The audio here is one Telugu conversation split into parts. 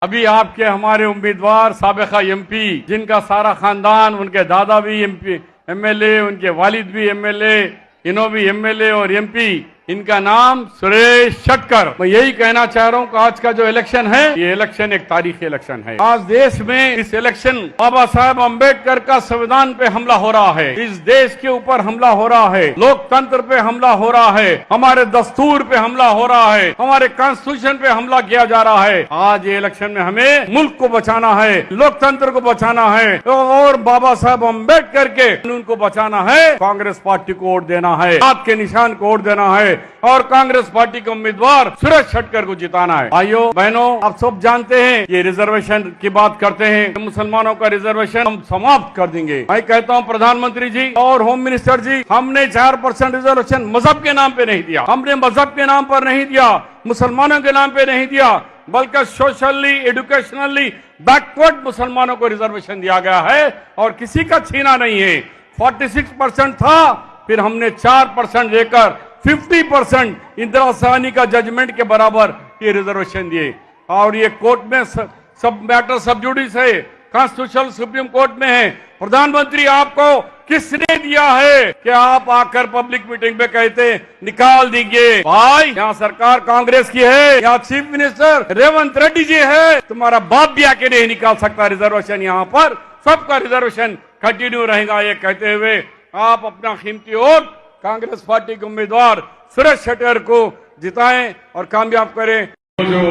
अभी आपके हमारे उम्मीदवार साबिका एमपी जिनका सारा खानदान, उनके दादा भी एमपी एमएलए, उनके वालिद भी एमएलए, इन्हों भी एमएलए और एमपी, इनका नाम सुरेश शटकर। मैं यही कहना चाह रहा हूं कि आज का जो इलेक्शन है, ये इलेक्शन एक तारीखी इलेक्शन है। आज देश में इस इलेक्शन बाबा साहेब अम्बेडकर का संविधान पे हमला हो रहा है, इस देश के ऊपर हमला हो रहा है, लोकतंत्र पे हमला हो रहा है, हमारे दस्तूर पे हमला हो रहा है, हमारे कॉन्स्टिट्यूशन पे हमला किया जा रहा है। आज ये इलेक्शन में हमें मुल्क को बचाना है, लोकतंत्र को बचाना है और बाबा साहेब अम्बेडकर के कानून को बचाना है। कांग्रेस पार्टी को वोट देना है, हाथ के निशान को वोट देना है और कांग्रेस पार्टी के उम्मीदवार सुरेश शटकर को जिताना है। भाइयों बहनों, आप सब जानते हैं ये रिजर्वेशन की बात करते हैं, मुसलमानों का रिजर्वेशन हम समाप्त कर देंगे। मैं कहता हूं प्रधानमंत्री जी और होम मिनिस्टर जी, हमने 4% रिजर्वेशन मजहब के नाम पे नहीं दिया, हमने मजहब के नाम पर नहीं दिया, मुसलमानों के नाम पे नहीं दिया, बल्कि सोशली एजुकेशनली बैकवर्ड मुसलमानों को रिजर्वेशन दिया गया है और किसी का छीना नहीं है। 46% था, फिर हमने 4% लेकर 50% इंदिरा साहनी का जजमेंट के बराबर ये रिजर्वेशन दिए और ये कोर्ट में सब मैटर सब जुडिस है, कॉन्स्टिट्यूशनल सुप्रीम कोर्ट में है। प्रधानमंत्री आपको किसने दिया है कि आप आकर पब्लिक मीटिंग में कहते निकाल दीजिए? भाई यहाँ सरकार कांग्रेस की है, यहाँ चीफ मिनिस्टर रेवंत रेड्डी जी है, तुम्हारा बाप भी आके नहीं निकाल सकता रिजर्वेशन। यहाँ पर सबका रिजर्वेशन कंटिन्यू रहेगा। ये कहते हुए आप अपना कीमती वोट कांग्रेस पार्टी के उम्मीदवार सुरेश शटकर को जिताएं और कामयाब करें। जो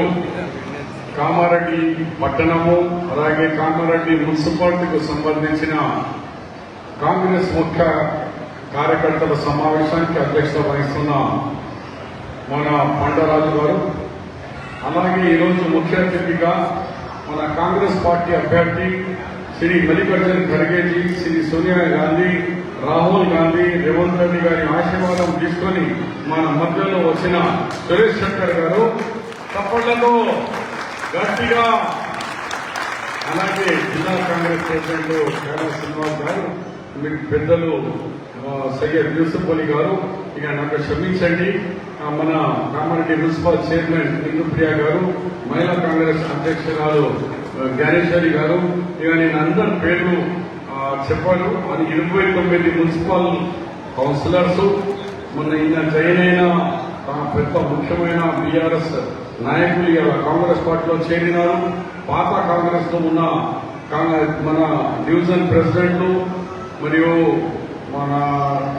కామారెడ్డి పట్టణము అలాగే కామారెడ్డి మున్సిపాలిటీకి సంబంధించిన కాంగ్రెస్ ముఖ్య కార్యకర్తల సమావేశానికి అధ్యక్షత వహిస్తున్న మన పండరాజు గారు, అలాగే ఈరోజు ముఖ్య అతిథిగా మన కాంగ్రెస్ పార్టీ అభ్యర్థి శ్రీ మల్లికార్జున ఖర్గే జీ, శ్రీ సోనియా గాంధీ, రాహుల్ గాంధీ, రేవంత్ రెడ్డి గారి ఆశీర్వాదం తీసుకొని మన మధ్యలో వచ్చిన సురేష్ శంకర్ గారు తప్పట్లతో గట్టిగా, అలాగే జిల్లా కాంగ్రెస్ ప్రెసిడెంట్ కేరళ శ్రీనివాస్ గారు, మీకు పెద్దలు సయ్యద్ యూసుఫ్ అలీ గారు, ఇక నాకు క్షమించండి మన కామారెడ్డి మున్సిపల్ చైర్మన్ ఇందుప్రియ గారు, మహిళా కాంగ్రెస్ అధ్యక్షురాలు జ్ఞానేశ్వరి గారు, ఇక నేను అందరి పేర్లు చెప్పాను. అది 29 మున్సిపల్ కౌన్సిలర్స్, మొన్న ఈయన జైన్ అయిన పెద్ద ముఖ్యమైన బీఆర్ఎస్ నాయకులు ఇలా కాంగ్రెస్ పార్టీలో చేరినారు. పాత కాంగ్రెస్ లో ఉన్న మన డివిజన్ ప్రెసిడెంట్లు మరియు మన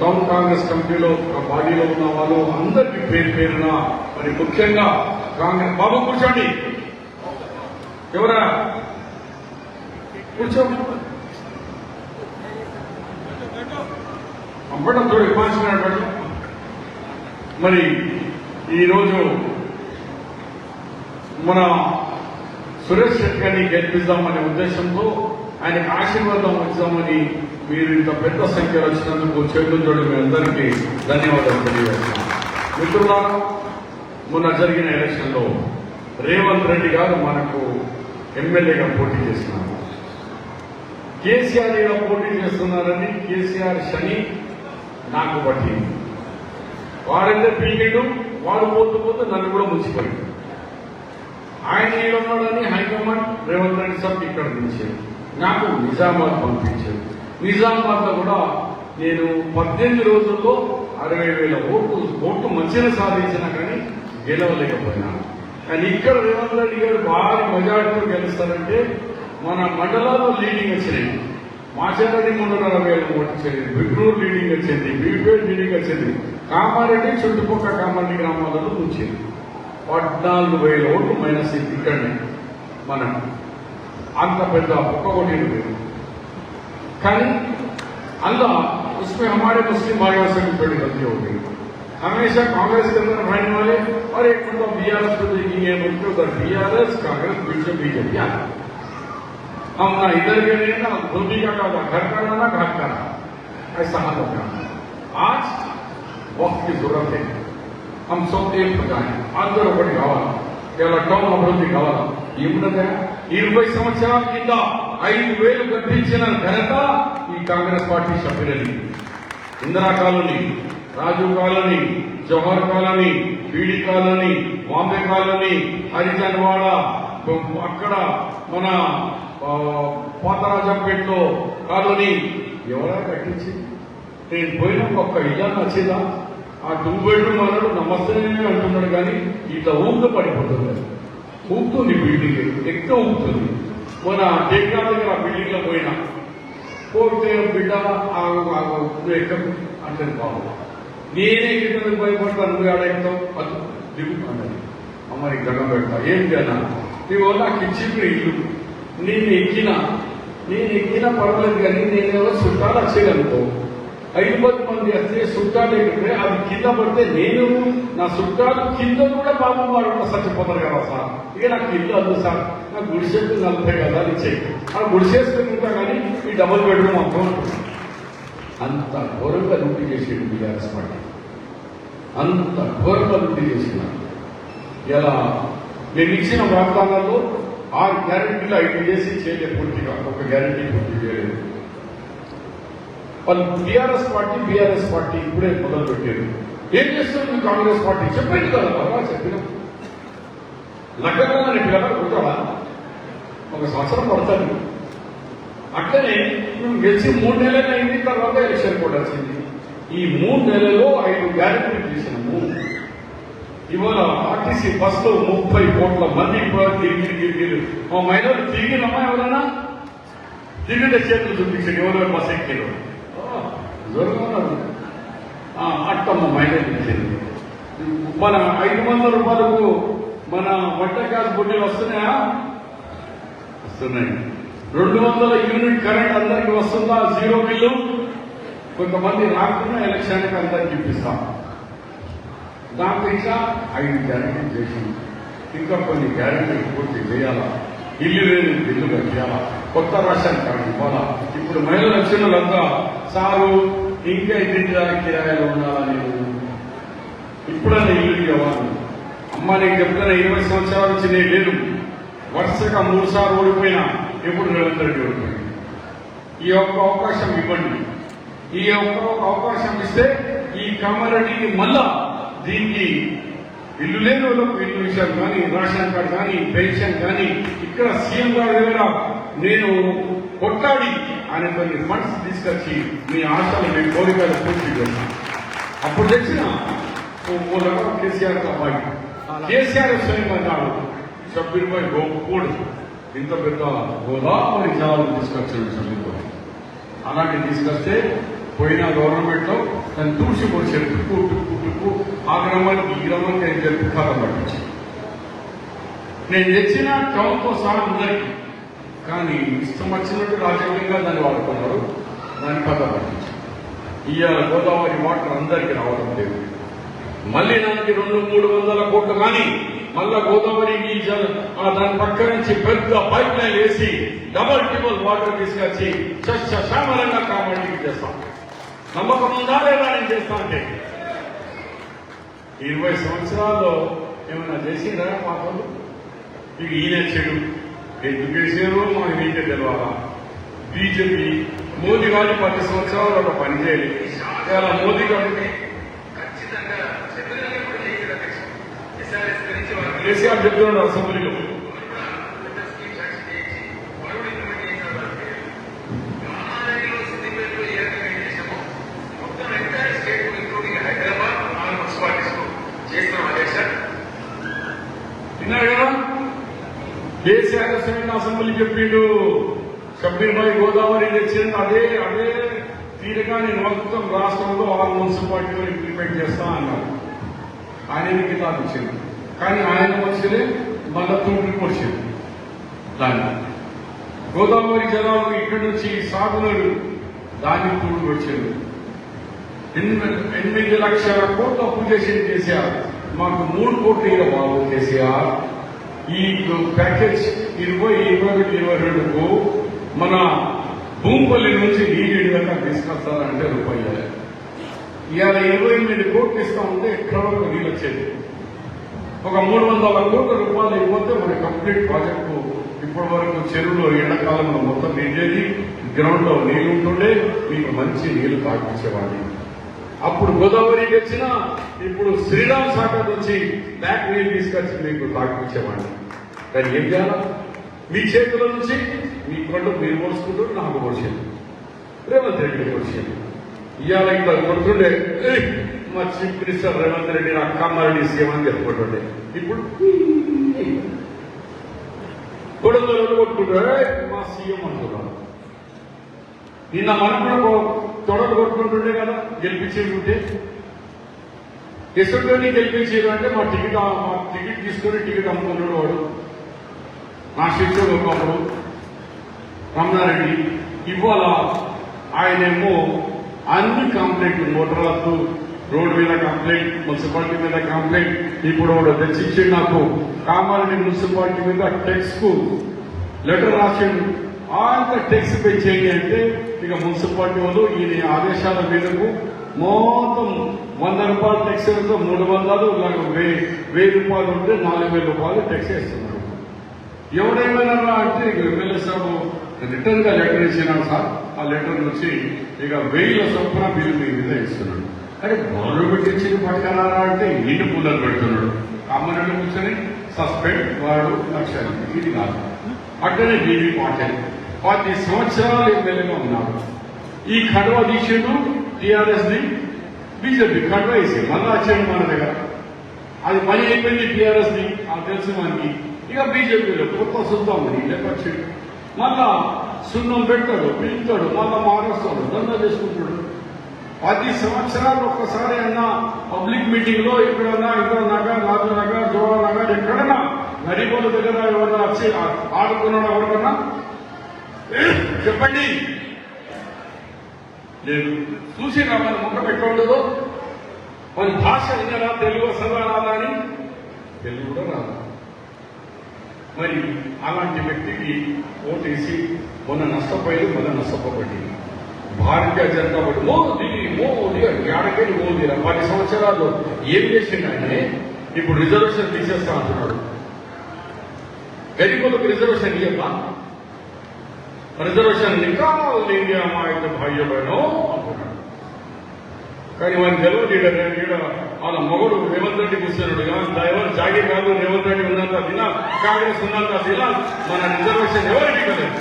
టౌన్ కాంగ్రెస్ కమిటీలో బాడీలో ఉన్న వాళ్ళు అందరికీ పేరు పేరున, మరి ముఖ్యంగా కాంగ్రెస్ బాబు కూర్చోండి, ఎవరా కూర్చోండి, అప్పట్లో చూడు ఇవ్వాల్సినటువంటి. మరి ఈరోజు మన సురేష్ శెట్టిని గెలిపిద్దామనే ఉద్దేశంతో ఆయనకు ఆశీర్వాదం వచ్చామని మీరు ఇంత పెద్ద సంఖ్యలో వచ్చినందుకు చేతులు జోడి మీ అందరికీ ధన్యవాదాలు తెలియజేస్తున్నాను. మిత్రులారా, మొన్న జరిగిన ఎలక్షన్ లో రేవంత్ రెడ్డి గారు మనకు ఎమ్మెల్యేగా పోటీ చేస్తున్నారు. కేసీఆర్ ఇలా పోటీ చేస్తున్నారని కేసీఆర్ శని నాకు పట్టింది. వాడైతే పీకెడు, వాడు పోతూ పోతూ నన్ను కూడా ముంచిపోయింది. ఆయన ఏమన్నాడని హైకమాండ్ రేవంత్ రెడ్డి సార్ ఇక్కడ దించారు, నాకు నిజామాబాద్ పంపించారు. నిజామాబాద్ లో కూడా నేను 18 రోజుల్లో 60,000 ఓట్లు మంచిగా సాధించినా కానీ గెలవలేకపోయినాను. కానీ ఇక్కడ రేవంత్ రెడ్డి గారు భారీ మెజార్టీతో గెలుస్తారంటే మన మండలాల్లో లీడింగ్ వచ్చినాయి. మాచారెడ్డి మండలం 60,000 ఓట్లు వచ్చింది, బిగ్నూరు లీడింగ్ వచ్చింది, బీపేట్ లీడింగ్ వచ్చింది, కామారెడ్డి చుట్టుపక్కల కామారెడ్డి గ్రామాలలో వచ్చింది 14,000 ఓట్లు మైనస్ ఇక్కడనే మనం అంత పెద్ద ఒక్కొక్కటి లేదు. కానీ अल्लाह उसमें हमारे मुस्लिम भाइयों से भी बड़ी गलती हो गई। हमेशा कांग्रेस के अंदर रहने वाले और एक मतलब बीआरएस को देखेंगे, मुझको उधर बीआरएस कांग्रेस पीछे बीजेपी, हम ना इधर के लिए ना धोबी का घर का ना घाट का, ऐसा हाल हो गया। आज वक्त की जरूरत है, हम सब एक हो जाए, अंदर ఒకటి కావాలి, కేవలం టౌన్ అభివృద్ధి కావాలి. ఏమున్నదా 20 సంవత్సరాల కింద 5,000 కట్టించిన ఘనత ఈ కాంగ్రెస్ పార్టీ సభ్యులని. Indira colony, Rajiv colony, Jawahar colony, beedi colony, Bombay colony, Harijanwada, అక్కడ మన పాతరాజంపేటలో కాలనీ ఎవరా కట్టించింది? నేను పోయినా ఒక్క ఇల్లు నచ్చిందా? ఆ 2 బెడ్రూమ్ అన్నాడు, నమస్తే అంటున్నాడు, కానీ ఇట్లా ఊపితో పడిపోతుంది. ఊపుతుంది బిల్డింగ్, ఎక్కువ ఊపుతుంది. మన టేకా దగ్గర ఆ బిల్డింగ్ లో పోయినా పోతే బిడ్డ ఎక్క అంటే బాబు నేనే కింద భయపడతాను, నువ్వు ఆడ ఎక్కుతావు అది దిగు అన్నది. అమ్మని దండం పెడతా, ఏం చేయనా నీవు నాకు ఇచ్చిండ్రు ఇల్లు, నేను ఎక్కినా పర్వాలేదు, కానీ నేను ఎవరు చుట్టాలు వచ్చేదనుకో 5-10 మంది వస్తే చుట్టాలు ఎక్కితే అది కింద పడితే నేను నా చుట్టాలు కింద కూడా పాపం వాడు చచ్చిపోతారు కదా సార్. ఇక నాకు ఇల్లు అద్దు సార్, నాకు గుడిసేపు 40 కదా ఇచ్చేయి, ఆ గుడిసేసుకుంటా, కానీ ఈ డబుల్ బెడ్రూమ్ అకౌంట్ అంత ఘోరంగా లూటీ చేసేది బీఆర్ఎస్ పార్టీ, అంత ఘోరంగా లూటీ చేసిన. ఇలా మేము ఇచ్చిన వాగ్దానాల్లో 6 గ్యారెంటీలు 5 చేసి చేయలేదు పూర్తిగా, ఒక గ్యారెంటీ పూర్తి చేయలేదు. వాళ్ళు బీఆర్ఎస్ పార్టీ ఇప్పుడే మొదలు పెట్టారు. ఏం చేస్తుంది కాంగ్రెస్ పార్టీ? చెప్పండి కదా, బాగా చెప్పినాం. లగ్గంగా పిల్లలు ఉంటాడా? 1 సంవత్సరం పడుతుంది. అట్లనే మేము గెలిచి 3 నెలలు అయింది, తర్వాత ఎలక్షన్ కూడా వచ్చింది. ఈ 3 నెలల్లో 5 గ్యారెంటీలు చేసినాము. ఇవాళ ఆర్టీసీ బస్సులో 30 కోట్ల మంది తిరిగి మా మహిళలు తిరిగినమ్మా, ఎవరైనా తిరిగితే చేతులు చూపించండి, ఎవరెవరు బస్సు ఎక్కిరు అట్టమ్మ మహిళలు ఇచ్చింది. మన 500 రూపాయలకు మన వంట గ్యాస్ బుడ్డీలు వస్తున్నాయా? వస్తున్నాయి. 200 యూనిట్ కరెంట్ అందరికి వస్తుందా? 0 బిల్లు. కొంతమంది రాకుండా ఎలక్షన్కి అందరికి ఇప్పిస్తాం. దాంతో ఇంకా 5 గ్యారెంటీలు చేసింది. ఇంకా కొన్ని గ్యారెంటీలు పూర్తి చేయాలా, ఇల్లు లేని బిల్లు కట్టాలా, కొత్త రేషన్ కార్డు ఇవ్వాలా. ఇప్పుడు మహిళల లక్షణాలంతా సారు ఇంకా ఇంటి దానికి కిరాయిలు ఉండాలని, ఇప్పుడన్నా ఇల్లు ఇవ్వాలి. అమ్మ నీకు చెప్తున్నా, 20 సంవత్సరాల నుంచి నేను లేదు, వరుసగా 3 సార్లు ఓడిపోయినా, ఎప్పుడు రేవంత్ రెడ్డి ఓడిపోయింది. ఈ ఒక్క అవకాశం ఇవ్వండి. ఈ ఒక్క అవకాశం ఇస్తే ఈ కామారెడ్డికి మళ్ళా దీనికి ఇల్లు లేని వాళ్ళకు ఇల్లు విషయాలు కానీ, రేషన్ కార్డు కానీ, పెన్షన్ కానీ, ఇక్కడ సీఎం గారి దగ్గర నేను కొట్టాడి ఆయన కొన్ని ఫండ్స్ తీసుకొచ్చి మీ ఆశలు, మీ కోరికలు పూర్తి చేస్తాను. అప్పుడు తెచ్చిన కేసీఆర్ అబ్బాయి, కేసీఆర్ స్వయంగా అన్నాడు, షబ్బీర్ భాయ్ గోపూడు ఇంత పెద్ద గోదావరి జలాలు తీసుకొచ్చాడు షబ్బీర్ భాయ్. అలాంటి తీసుకొస్తే పోయిన గవర్నమెంట్ లో దాన్ని తూడ్చి పొడిచారు, టుక్కు ఆ గ్రామానికి ఈ గ్రామానికి ఆయన చెప్పి ఖాతా పట్టించి నేను తెచ్చిన టౌన్తో సహా అందరికీ. కానీ ఇష్టం వచ్చినట్టు రాజకీయంగా దాన్ని వాడుకున్నారు, దాన్ని ఖాతా పట్టించి. ఇవాళ గోదావరి వాటర్ అందరికీ రావడం లేదు. మళ్ళీ దానికి 200-300 కోట్లు కానీ మళ్ళా గోదావరికి దాని పక్క నుంచి పెద్ద పైప్ లైన్ వేసి డబుల్ వాటర్ తీసుకొచ్చి శ్యామలంగా కాపాడికి చేస్తాం. నమ్మకం ఉందా లేదా నేను చేస్తా అంటే? 20 సంవత్సరాల్లో ఏమైనా చేసిందా పాపలు? ఇక ఈయన చెడు ఎందుకు చేసారో మాకు నీకే తెలవాలా. బీజేపీ మోదీ గారు 10 సంవత్సరాలు ఒక పని చేయాలి. ఇలా మోదీ గారికి కేసీఆర్ చెప్తున్నాడు అసెంబ్లీలో, విన్నారు కదా? కేసీఆర్ అసెంబ్లీ చెప్పిండు, షబ్బీర్ భాయ్ గోదావరి తెచ్చింది అదే తీరుగా నేను మొత్తం రాష్ట్రంలో 6 మున్సిపాలిటీలో ఇంప్లిమెంట్ చేస్తా అన్నారు. ఆయన కితాబ్ ఇచ్చింది, కానీ ఆయన వచ్చింది మళ్ళా తూర్పుకి వచ్చింది. దాన్ని గోదావరి జలాలు ఇక్కడి నుంచి సాగునీరు దాన్ని తూర్పు వచ్చింది. 8 లక్షల కోట్లు అప్పు చేసింది కేసీఆర్. మాకు 3 కోట్లు ఇవ్వబాబు కేసీఆర్. ఈ ప్యాకేజ్ 2021-22కు మన భూంపల్లి నుంచి నీటి దాకా తీసుకొస్తారంటే రూపాయలు. ఇవాళ 28 కోట్లు ఇస్తామంటే ఎక్కడ వరకు నీళ్ళు వచ్చేది. ఒక 300 కోట్ల రూపాయలు అయిపోతే మన కంప్లీట్ ప్రాజెక్టు ఇప్పటి వరకు చెరువులో ఎండాకాలంలో మొత్తం నిండేది, గ్రౌండ్ లో నీళ్లు ఉంటుండే, మీకు మంచి నీళ్లు తాగిపించేవాడి. అప్పుడు గోదావరికి వచ్చిన ఇప్పుడు శ్రీరామ్ సాగర్ నుంచి బ్యాక్ నీళ్ళు తీసుకొచ్చి మీకు తాగిపించేవాడి. కానీ ఏం చేయాలా? మీ చేతుల నుంచి మీ కొండ మీరు పోసుకుంటారు, నాకు పోసేది రేవంత్ రెడ్డి పోసేది. ఇవాళ ఇంకా కొడుతుండే మా chief minister Revanth Reddy Akkammareddy CM అని చెప్పుకుంటుండే. ఇప్పుడు కొడుకులు కొట్టుకుంటారు మా సీఎం అంటున్నారు. నిన్న మనం కూడా తొడలు కొట్టుకుంటుండే కదా గెలిపించేకుంటే. ఎసుకొని గెలిపించారు అంటే మా టికెట్ తీసుకొని టికెట్ అమ్ముకున్నాడు వాడు. నా శిష్యుడు ఒకప్పుడు రమణారెడ్డి. ఇవాళ ఆయనేమో అన్ని కంప్లైంట్లు, మోటార్లకు రోడ్డు మీద కంప్లైంట్, మున్సిపాలిటీ మీద కంప్లైంట్. ఇప్పుడు వాడు తెచ్చిచ్చి నాకు కామారెడ్డి మున్సిపాలిటీ మీద టెక్స్ కు లెటర్ రాసిండు. అంత టెక్స్ పే చేయండి అంటే ఇక మున్సిపాలిటీ వాళ్ళు ఈయన ఆదేశాల మీదకు మొత్తం 100 రూపాయలు టెక్స్ వేస్తే 300, 1000 రూపాయలు ఉంటే 4000 రూపాయలు టెక్స్ వేస్తున్నారు. ఎవడేమైనా అంటే ఇక ఎమ్మెల్యే సాబు రిటర్న్ గా లెటర్ ఇచ్చినాడు సార్. ఆ లెటర్ నుంచి ఇక 1000 చొప్పున బిల్లు మీ మీద ఇస్తున్నాడు. అంటే మొదలు పెట్టించి పట్టుకరారా అంటే ఇంటి పుల్లలు పెడుతున్నాడు. కామరెడ్డి కూర్చొని సస్పెండ్ వాడు లక్ష్యాలు. ఇది కాదు. అట్లనే బీబీ పాటిల్ 10 సంవత్సరాలు ఎమ్మెల్యేగా ఉన్నాడు. ఈ కడవ తీసిండు టీఆర్ఎస్ ని, బీజేపీ కడవ వేసి మళ్ళా వచ్చాడు మన దగ్గర. అది పని అయిపోయింది టీఆర్ఎస్ ని, అది తెలుసు మనకి. ఇక బీజేపీలో కొత్త సుద్దాం లేకొచ్చాడు. మళ్ళా సున్నం పెడతాడు, పిలుతాడు, మళ్ళా మారేస్తాడు, దందా చేసుకుంటాడు. 10 సంవత్సరాలు ఒక్కసారి అన్నా పబ్లిక్ మీటింగ్ లో ఎక్కడన్నా ఇంద్ర నగర్, రాజు నగర్, జవహర్ నగర్ ఎక్కడన్నా గరీబుల దగ్గర ఎవరన్నా వచ్చి ఆడుకున్నాడు ఎవరికన్నా చెప్పండి. లేదు. చూసి మన ముఖ పెట్టుకుంటుందో మన భాష విన్నారా, తెలుగు వస్తుందా రాదా అని. తెలుగు కూడా రాదా. మరి అలాంటి వ్యక్తికి ఓటేసి మొన్న నష్టపోయేది, మొన్న నష్టపోబడింది. భారతీయ జనతా పార్టీ మోదీ ఏడకెళ్ళి మోదీ 10 సంవత్సరాలు ఏం చేసిండే. ఇప్పుడు రిజర్వేషన్ తీసేస్తా అంటున్నాడు. గరీబులకు రిజర్వేషన్ ఇవ్వా? రిజర్వేషన్ నికాల్ ఇండియా మా యొక్క భాగ్య బయనో అంటున్నాడు. కానీ వారికి తెలియదు. వాళ్ళ మొగడు రేవంత్ రెడ్డి కూర్చున్నాడు. ఎవరు జాగి కాదు, రేవంత్ రెడ్డి ఉన్నంత దిన, కాంగ్రెస్ ఉన్నంత దిన మన రిజర్వేషన్ ఎవరికి ఇవ్వలేదు.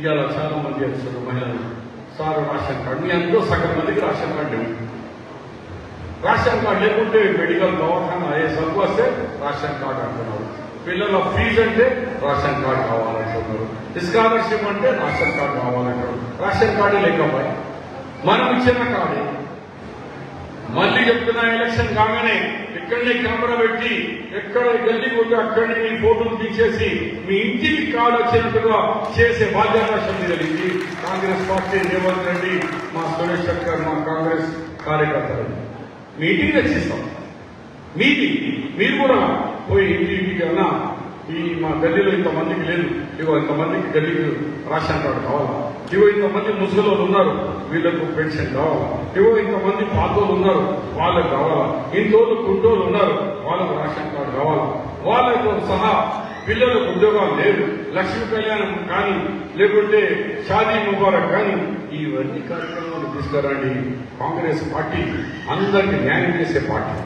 ఇవాళ చాలా మంది వస్తున్నారు మహిళలు. సార్ రేషన్ కార్డు, మీ అందరూ సగం మందికి రేషన్ కార్డు లేవు. రేషన్ కార్డు లేకుంటే మెడికల్ దవాఖానా అయ్యే సరుకు వస్తే రేషన్ కార్డు అంటున్నారు. పిల్లల ఫీజు అంటే రేషన్ కార్డు కావాలంటున్నారు. స్కాలర్షిప్ అంటే రేషన్ కార్డు కావాలంటారు. రేషన్ కార్డు లేకపోయి మనం ఇచ్చిన కార్డు. మళ్ళీ చెప్తున్నా, ఎలక్షన్ కాగానే ఎక్కడనే కెమెరా పెట్టి ఎక్కడ గల్లీ కొట్టి అక్కడనే మీ ఫోటోలు తీసేసి మీ ఇంటికి కార్డు వచ్చినట్టుగా చేసే బాధ్యత కలిగింది కాంగ్రెస్ పార్టీ, రేవంత్ రెడ్డి, మా సురేష్ శెట్కర్, మా కాంగ్రెస్ కార్యకర్తలు. మీ ఇంటికి తెచ్చిస్తాం. మీరు కూడా పోయి ఇంటికి అన్నా ఈ మా గల్లీలో ఇంతమందికి లేదు, ఇగో ఇంతమందికి గల్లీకి రేషన్ కార్డు కావాలా, ఇగో ఇంతమంది ముసలోళ్ళు ఉన్నారు వీళ్ళకు పెన్షన్ కావాలా, ఇగో ఇంతమంది పాతోళ్ళు ఉన్నారు వాళ్ళకు కావాలా, ఇంతోళ్ళు కుంటోళ్ళు ఉన్నారు వాళ్ళకు రేషన్ కార్డు కావాలా, వాళ్ళతో సహా పిల్లలకు ఉద్యోగాలు లేదు, లక్ష్మీ కళ్యాణం కానీ లేకుంటే షాదీ ముబారక్ కానీ ఇవన్నీ కార్యక్రమాలు తీసుకురండి. కాంగ్రెస్ పార్టీ అందరికీ న్యాయం చేసే పార్టీ.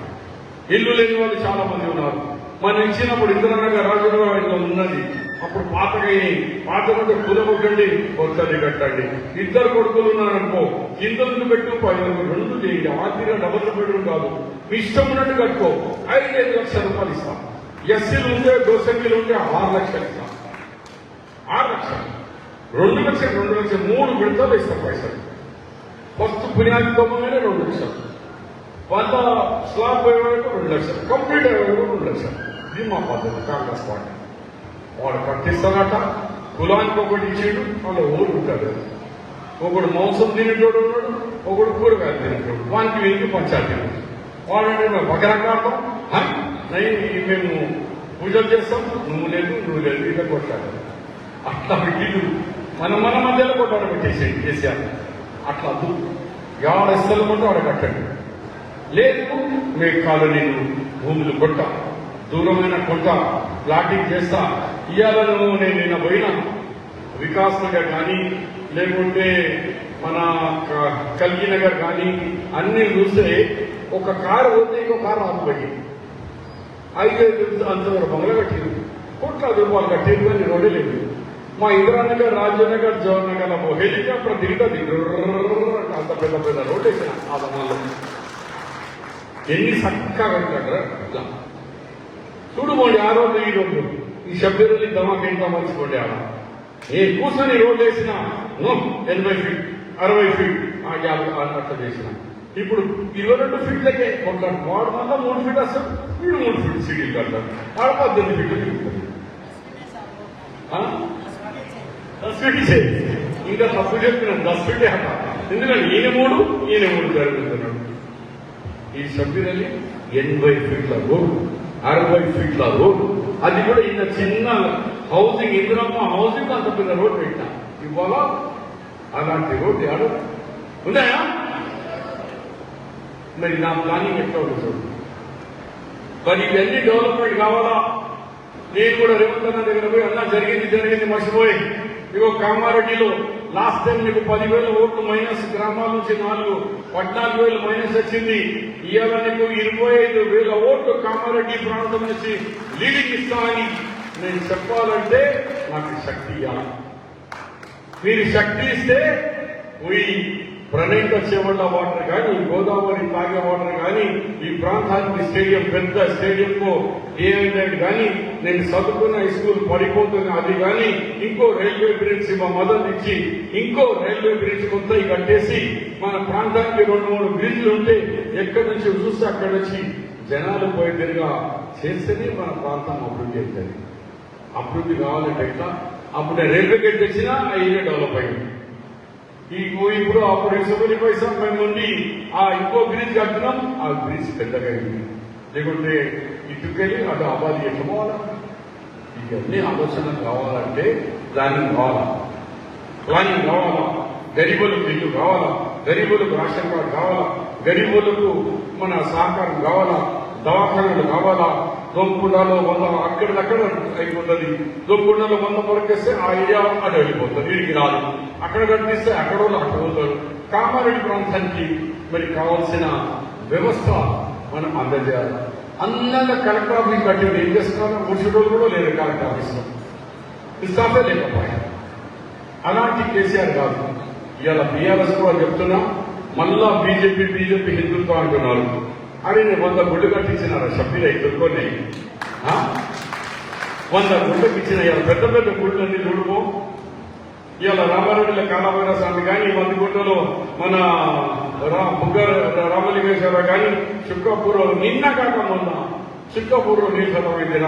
ఇల్లు లేని వాళ్ళు చాలా మంది ఉన్నారు. మనం ఇచ్చినప్పుడు ఇంద్రనగర్, రాజునగర్ ఇట్లా ఉన్నది. అప్పుడు పాతకుంటే కులగొట్టండి, కొత్తది కట్టండి. 2 కొడుకులు ఉన్నారనుకో, కిందలు పెట్టు, 2 చేయండి. ఆర్థిక డబుల్ బెడ్రూమ్ కాదు, మీ ఇష్టం ఉన్నట్టు కట్టుకో. 5-5 లక్షల రూపాయలు ఇస్తాం. ఎస్సీలు ఉంటే, దోసంగిలు ఉంటే 6 లక్షలు ఇస్తాం. 6 లక్షలు, 2 లక్షలు, 2 లక్షలు, 3 విడతలు ఇస్తాం పైసలు. ఫస్ట్ పునాది తొమ్మగానే 2 లక్షలు, వంద స్లాబ్ పోయే వరకు 2 లక్షలు, కంప్లీట్ అయ్యే వరకు 2 లక్షలు. ఇది మా పద్ధతి కాంగ్రెస్ పార్టీ. వాడు కట్టిస్తాడట, కులానికి ఒకటి ఇచ్చేడు, వాళ్ళ ఊరు ఉంటాడు. ఒకడు మాంసం తినేటోడు ఉన్నాడు, ఒకడు కూరగాయలు తినేటోడు. వానికి వీరికి పంచాయతీ. వాళ్ళంటే మేము బకరా కాడతాం, మేము పూజలు చేస్తాం, నువ్వు లేదు ఇలా కొట్టాడు. అట్లా వీళ్ళు మన మధ్యలో కొట్టాడు పెట్టేసేది కేసీఆర్. అట్లా అద్దు ఎవరిస్తలు కొంటే వాడు కట్టండి. లేదు మేము కాలనీలు భూములు కొట్ట, దూరమైన కొంట ప్లాటింగ్ చేస్తా. ఇవాళ నేను నిన్న పోయినా వికాస్ నగర్ కానీ లేకుంటే మన కల్కి నగర్ కానీ అన్ని చూస్తే ఒక కారు పోతే ఇంకో కారు ఆపుబడి. 5 అంతవరకు బంగ్లా కట్టిరు, కోట్లాది రూపాయలు కట్టేది కానీ రోడ్డే లేదు. మా ఇందిరానగర్, రాజనగర్, జవహర్ నగర్ హెలికాప్టర్ దిగుతుంది, అంత పెద్ద పెద్ద రోడ్ వేసిన ఆ సమయంలో ఎన్ని చక్కగా కట్టాడు. ఇట్లా చూడుకోండి, ఆ రోజు ఈ రోజు ఈ షబ్బీరుని దమాకి ఎంత మర్చిపోండి. ఆడ ఏ కూర్చొని రోడ్డు వేసిన 80 ఫీట్ 60 ఫీట్ 50 అట్లా చేసిన. ఇప్పుడు 22 ఫీట్లకే కొట్లాడు. వాడు మళ్ళా 3 ఫీట్ వస్తాడు, వీడు 3 ఫీట్ సీడీలు కడతాడు. ఆడ 18 ఫీట్లు తిరుగుతుంది. స్వీట్ ఇంకా తప్పు చెప్తున్నాను, 10 ఫీటే అట. ఎందుకంటే ఈయన 3 జరుగుతున్నాడు. ఈ షబ్బీరని 80 ఫీట్ల రోడ్డు, 60 ఫీట్ల రోడ్డు, అది కూడా ఇంత చిన్న హౌసింగ్, ఇందిరమ్మ హౌసింగ్ అంత పెద్ద రోడ్డు పెట్టినా. ఇవాళ అలాంటి రోడ్డు ఆడ ఉన్నాయా? మరి నా ప్లానింగ్ ఎట్లా ఉంటుంది? మరి ఇవన్నీ డెవలప్మెంట్ కావాలా? నేను కూడా రేవంత్ అన్న దగ్గర పోయి అన్నా జరిగింది మర్చిపోయి, ఇగో కామారెడ్డిలో లాస్ట్ టైం నీకు 10,000 ఓట్లు మైనస్, గ్రామాల నుంచి 14,000 మైనస్ వచ్చింది. ఇవాళ నీకు 25,000 ఓట్లు కామారెడ్డి ప్రాంతం నుంచి లీడింగ్ ఇస్తామని నేను చెప్పాలంటే నాకు శక్తి ఇవ్వాలి. మీరు శక్తి ఇస్తే ఈ ప్రణీత చెవళ్ళ వాటర్ కానీ, గోదావరి తాగే వాటర్ కానీ, ఈ ప్రాంతానికి స్టేడియం, పెద్ద స్టేడియంకు ఏఐనైట్ కానీ, నేను చదువుకున్న స్కూల్ పడిపోతున్న అది కానీ, ఇంకో రైల్వే బ్రిడ్జ్ మా మదర్ ఇచ్చి ఇంకో రైల్వే బ్రిడ్జ్ కొత్తవి కట్టేసి మన ప్రాంతానికి 2-3 బ్రిడ్జ్లు ఉంటే ఎక్కడి నుంచి చూస్తే అక్కడి నుంచి జనాలు పోయేదిగా చేస్తేనే మన ప్రాంతం అభివృద్ధి అవుతుంది. అభివృద్ధి కావాలంటే ఎట్లా? అప్పుడు రైల్వే గేట్ తెచ్చినా ఆ ఏరియా డెవలప్ అయింది. ఇప్పుడు అప్పుడు ఎసబలి పైసా మేము ఉండి ఆ ఇంకో బ్రిడ్జ్ కట్టినాం, ఆ బ్రిడ్జ్ పెద్దగా అయింది. లేకుంటే ఇటుకెళ్ళి అటు అబాది ఎట్లా పోవాలా? ఇవన్నీ ఆలోచన కావాలంటే ప్లానింగ్ కావాలా, గరీబులకు ఇల్లు కావాలా, గరీబులకు రేషన్ కార్డు కావాలా, గరీబులకు మన సహకారం కావాలా, దవాఖానాలు కావాలా. దొంగకుండలో 100 అక్కడిదక్కడ అయిపోతుంది. దొంగకుండలో 100 పొరకేస్తే ఆ ఏరియా అటు వెళ్ళిపోతుంది, వీడికి రాదు. అక్కడ కట్టిస్తే అక్కడ అక్కడ పోతారు. కామారెడ్డి ప్రాంతానికి మరి కావాల్సిన వ్యవస్థ మనం అందజేయాలి. అందంగా కలెక్టర్ ఆఫీస్ కట్టి ఏం చేస్తున్నారు? 3 రోజులు కూడా లేదు కలెక్టర్ ఆఫీస్లో, స్టాఫే లేకపోయా. అలాంటి కేసీఆర్ కాదు. ఇవాళ బీఆర్ఎస్ కూడా చెప్తున్నా, మళ్ళా బీజేపీ హిందుత్వం అంటున్నారు. అరే నేను 100 గుళ్ళు కట్టించినారా షబ్బీర్ ఎదుర్కొని? 100 గుళ్ళకి ఇచ్చిన ఇవాళ పెద్ద పెద్ద గుళ్ళన్నీ చూడుకో. ఇవాళ రామారెడ్డిలో కాలభైరవ స్వామి కానీ, మందిగుంటలో మన రామలింగేశ్వర కానీ, చుక్కాపూర్లో నిన్న కాక మొన్న చుక్కాపూర్లో నీళ్ళు ఖతమైంది.